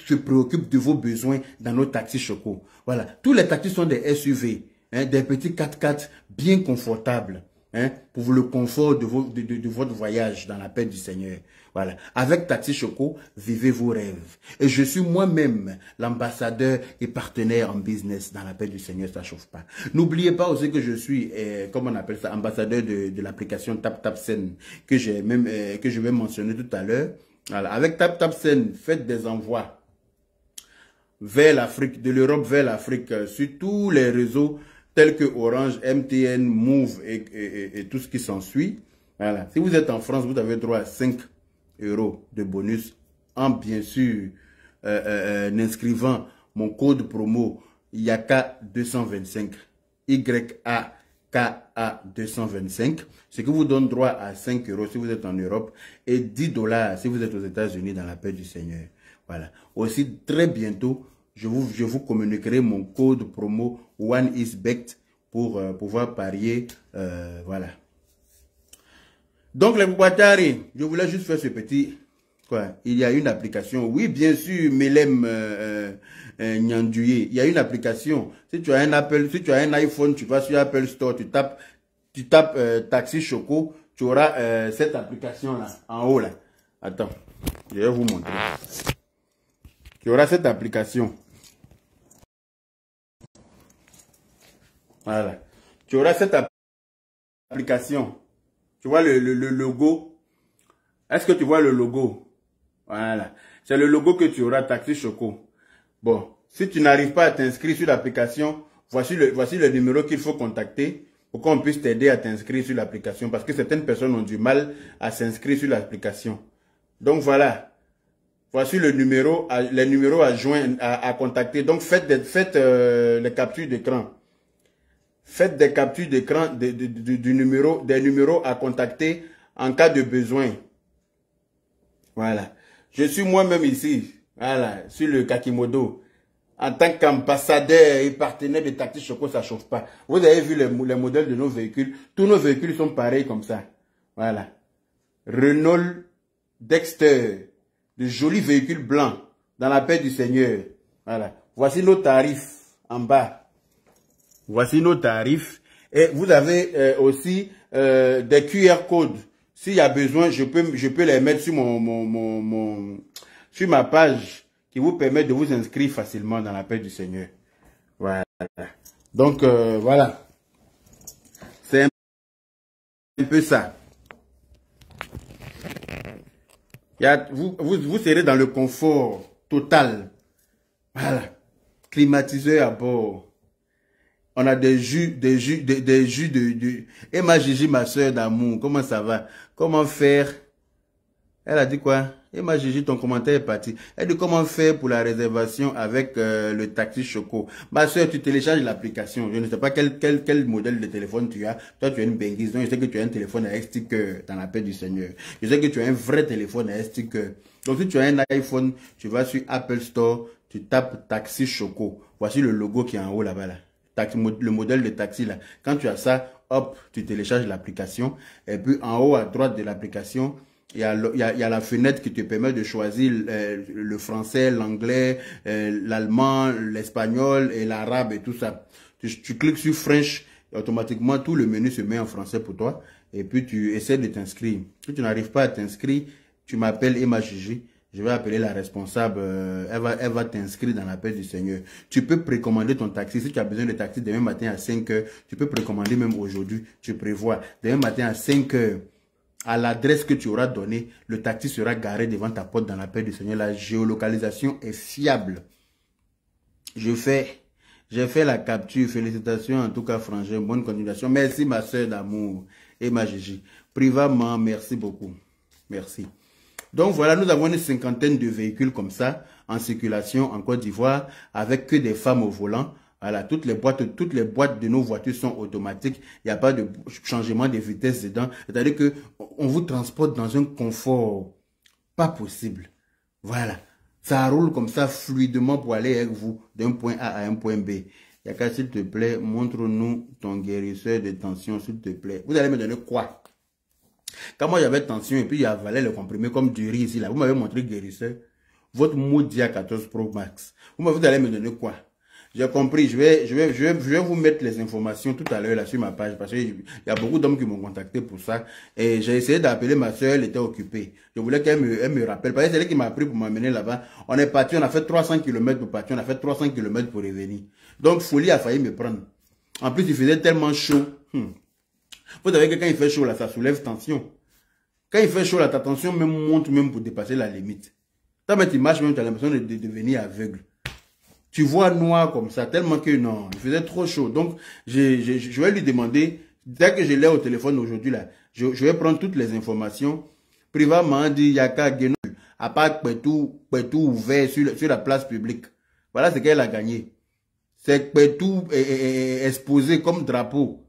se préoccupent de vos besoins dans nos taxis Choco. Voilà. Tous les taxis sont des SUV, hein, des petits 4x4 bien confortables. Hein, pour le confort de votre voyage dans la paix du Seigneur. Voilà. Avec Taxi Choco, vivez vos rêves. Et je suis moi-même l'ambassadeur et partenaire en business dans la paix du Seigneur, ça ne chauffe pas. N'oubliez pas aussi que je suis, comment on appelle ça, ambassadeur de l'application TapTapSend, que je vais mentionner tout à l'heure. Voilà. Avec TapTapSend, faites des envois vers l'Afrique, de l'Europe vers l'Afrique, sur tous les réseaux tels que Orange, MTN, Move et tout ce qui s'ensuit. Voilà. Si vous êtes en France, vous avez droit à 5 € de bonus en bien sûr inscrivant mon code promo YAKA225 YAKA225, ce qui vous donne droit à 5 € si vous êtes en Europe et 10 $ si vous êtes aux États-Unis dans la paix du Seigneur. Voilà. Aussi très bientôt, je vous communiquerai mon code promo OneIsBet pour pouvoir parier. Voilà. Donc les Boubatari, je voulais juste faire ce petit... Quoi, il y a une application. Oui, bien sûr, Melem Nyanduye. Il y a une application. Si tu as un Apple, si tu as un iPhone, tu vas sur Apple Store, tu tapes Taxi Choco, tu auras cette application-là, en haut là. Attends, je vais vous montrer. Tu auras cette application. Voilà. Tu auras cette application. Tu vois le logo. Est-ce que tu vois le logo? Voilà. C'est le logo que tu auras, Taxi Choco. Bon. Si tu n'arrives pas à t'inscrire sur l'application, voici le numéro qu'il faut contacter pour qu'on puisse t'aider à t'inscrire sur l'application. Parce que certaines personnes ont du mal à s'inscrire sur l'application. Donc voilà. Voici les numéros à joindre, à contacter. Donc faites les captures d'écran. Faites des captures d'écran des numéros à contacter en cas de besoin. Voilà. Je suis moi-même ici, voilà, sur le Kakimodo. En tant qu'ambassadeur et partenaire de Taxi Choco, ça ne chauffe pas. Vous avez vu les modèles de nos véhicules. Tous nos véhicules sont pareils comme ça. Voilà. Renault Dexter. De jolis véhicules blancs dans la paix du Seigneur. Voilà. Voici nos tarifs en bas. Voici nos tarifs. Et vous avez aussi des QR codes. S'il y a besoin, je peux les mettre sur sur ma page qui vous permet de vous inscrire facilement dans la paix du Seigneur. Voilà. Donc, voilà. C'est un peu ça. Vous serez dans le confort total. Voilà. Climatiseur à bord. On a des jus Et ma Gigi, ma soeur d'amour, comment ça va? Comment faire? Elle a dit quoi? Et ma Gigi, ton commentaire est parti. Elle dit comment faire pour la réservation avec le Taxi Choco. Ma soeur, tu télécharges l'application. Je ne sais pas quel modèle de téléphone tu as. Toi, tu as une Benguise. Donc, je sais que tu as un téléphone à sticker dans la paix du Seigneur. Je sais que tu as un vrai téléphone à sticker. Donc, si tu as un iPhone, tu vas sur Apple Store, tu tapes Taxi Choco. Voici le logo qui est en haut là-bas. Là. Le modèle de taxi là. Quand tu as ça, hop, tu télécharges l'application. Et puis, en haut à droite de l'application, il y a la fenêtre qui te permet de choisir le français, l'anglais, l'allemand, l'espagnol et l'arabe et tout ça. Tu cliques sur French et automatiquement tout le menu se met en français pour toi. Et puis tu essaies de t'inscrire. Si tu n'arrives pas à t'inscrire, tu m'appelles Emma Gigi. Je vais appeler la responsable. Elle va t'inscrire dans la paix du Seigneur. Tu peux précommander ton taxi. Si tu as besoin de taxi demain matin à 5 h, tu peux précommander même aujourd'hui. Tu prévois demain matin à 5 h. À l'adresse que tu auras donnée, le taxi sera garé devant ta porte dans la paix du Seigneur. La géolocalisation est fiable. J'ai fait la capture. Félicitations en tout cas, frangin. Bonne continuation. Merci ma soeur d'amour et ma Gigi. Privalement, merci beaucoup. Merci. Donc voilà, nous avons une cinquantaine de véhicules comme ça en circulation en Côte d'Ivoire avec que des femmes au volant. Voilà, toutes les boîtes de nos voitures sont automatiques. Il n'y a pas de changement de vitesse dedans. C'est-à-dire que on vous transporte dans un confort pas possible. Voilà. Ça roule comme ça fluidement pour aller avec vous d'un point A à un point B. Yaka, s'il te plaît, montre-nous ton guérisseur de tension, s'il te plaît. Vous allez me donner quoi? Quand moi j'avais tension et puis il avalait le comprimé comme du riz ici, là, vous m'avez montré guérisseur. Votre Modia 14 Pro Max. Vous allez me donner quoi? J'ai compris, je vais vous mettre les informations tout à l'heure là sur ma page parce qu'il y a beaucoup d'hommes qui m'ont contacté pour ça. Et j'ai essayé d'appeler ma soeur, elle était occupée. Je voulais qu'elle me rappelle. Parce que c'est elle qui m'a pris pour m'amener là-bas. On est parti, on a fait 300 km pour partir, on a fait 300 km pour revenir. Donc folie a failli me prendre. En plus, il faisait tellement chaud. Vous savez que quand il fait chaud là, ça soulève tension. Quand il fait chaud là, ta tension même monte même pour dépasser la limite. Quand tu marches même, tu as l'impression de devenir aveugle. Tu vois noir comme ça, tellement que non, il faisait trop chaud. Donc, je vais lui demander, dès que je l'ai au téléphone aujourd'hui, là, je vais prendre toutes les informations. Privament, dit Yaka Genol, à part Petou ouvert sur la place publique. Voilà ce qu'elle a gagné. C'est Petou exposé comme drapeau.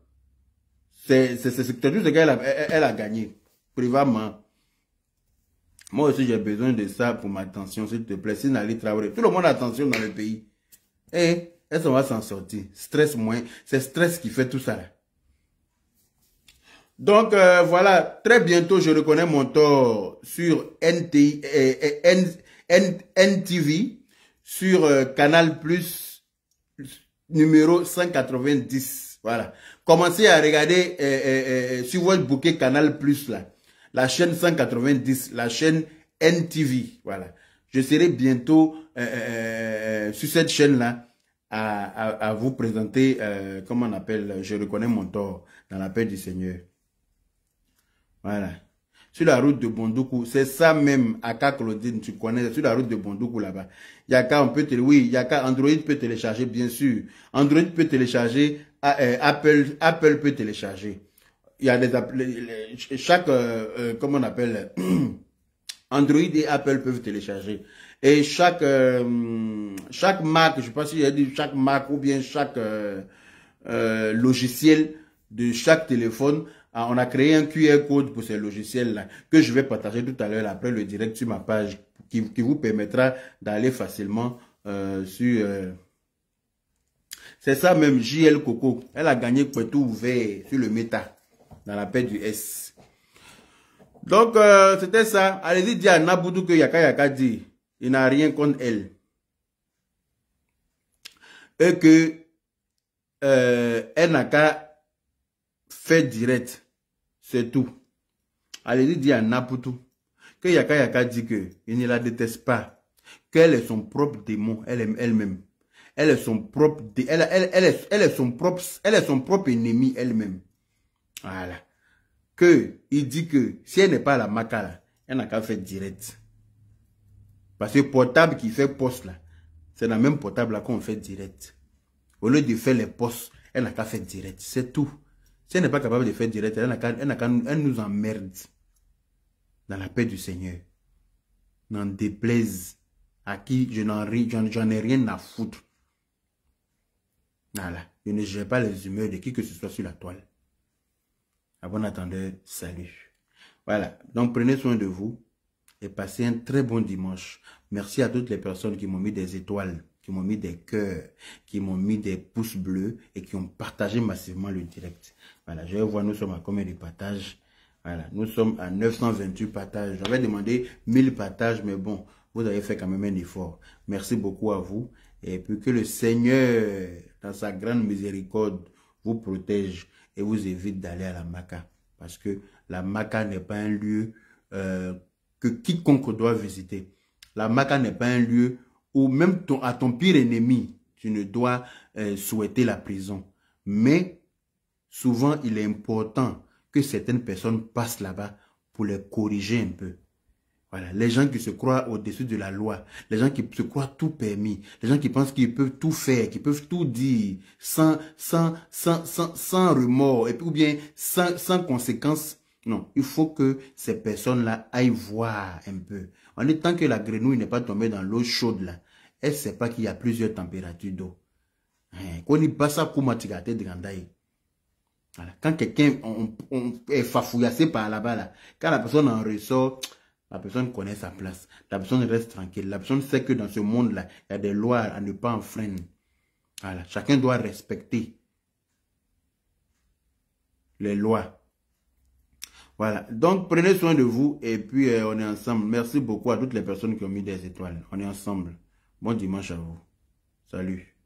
C'est tout ce qu'elle a gagné. Privament. Moi aussi, j'ai besoin de ça pour ma tension, s'il te plaît. Si Nali Traoré, tout le monde a tension dans le pays. Et est-ce qu'on va s'en sortir? Stress moins. C'est stress qui fait tout ça là. Donc, voilà. Très bientôt, je reconnais mon tort sur NTV, sur Canal Plus, numéro 190. Voilà. Commencez à regarder sur votre bouquet Canal Plus là. La chaîne 190, la chaîne NTV, voilà. Je serai bientôt sur cette chaîne-là à vous présenter, comment on appelle, je reconnais mon tort dans la paix du Seigneur. Voilà. Sur la route de Bondoukou, c'est ça même, Aka Claudine, tu connais, sur la route de Bondoukou là-bas. Yaka, on peut oui, Yaka, Android peut télécharger, bien sûr. Android peut télécharger, Apple peut télécharger. Il y a chaque, comment on appelle, Android et Apple peuvent télécharger. Et chaque marque, je ne sais pas si j'ai dit chaque marque ou bien chaque logiciel de chaque téléphone, on a créé un QR code pour ces logiciels-là que je vais partager tout à l'heure après le direct sur ma page qui vous permettra d'aller facilement sur... c'est ça même, JL Coco. Elle a gagné Poitou ouvert sur le méta. Dans la paix du S. Donc, c'était ça. Allez-y dire à Naboudou que Yaka dit. Il n'a rien contre elle. Et que elle n'a qu'à faire direct. C'est tout. Allez-y dire à Naboudou que Yaka dit que il ne la déteste pas. Qu'elle est son propre démon. Elle-même. Elle est son propre elle est son propre ennemi elle-même. Voilà. Il dit que si elle n'est pas à la Maka là, elle n'a qu'à faire direct. Parce que portable qui fait poste là, c'est la même portable là qu'on fait direct. Au lieu de faire les postes, elle n'a qu'à faire direct. C'est tout. Si elle n'est pas capable de faire direct, elle nous emmerde. Dans la paix du Seigneur. N'en déplaise à qui j'en ai rien à foutre. Voilà. Je ne gère pas les humeurs de qui que ce soit sur la toile. À bon attendeur, salut. Voilà, donc prenez soin de vous et passez un très bon dimanche. Merci à toutes les personnes qui m'ont mis des étoiles, qui m'ont mis des cœurs, qui m'ont mis des pouces bleus et qui ont partagé massivement le direct. Voilà, je vais voir, nous sommes à combien de partages. Voilà, nous sommes à 928 partages. J'avais demandé 1000 partages, mais bon, vous avez fait quand même un effort. Merci beaucoup à vous. Et puis que le Seigneur, dans sa grande miséricorde, vous protège et vous évite d'aller à la Maka. Parce que la Maka n'est pas un lieu que quiconque doit visiter. La Maka n'est pas un lieu où même à ton pire ennemi, tu ne dois souhaiter la prison. Mais souvent, il est important que certaines personnes passent là-bas pour les corriger un peu. Voilà, les gens qui se croient au-dessus de la loi, les gens qui se croient tout permis, les gens qui pensent qu'ils peuvent tout faire, qu'ils peuvent tout dire sans remords, et puis, ou bien sans conséquences. Non, il faut que ces personnes-là aillent voir un peu. En étant que la grenouille n'est pas tombée dans l'eau chaude là, elle ne sait pas qu'il y a plusieurs températures d'eau. Voilà. Quand quelqu'un est fafouillassé par là-bas, là, quand la personne en ressort, la personne connaît sa place. La personne reste tranquille. La personne sait que dans ce monde-là, il y a des lois à ne pas enfreindre. Voilà. Chacun doit respecter les lois. Voilà. Donc, prenez soin de vous et puis on est ensemble. Merci beaucoup à toutes les personnes qui ont mis des étoiles. On est ensemble. Bon dimanche à vous. Salut.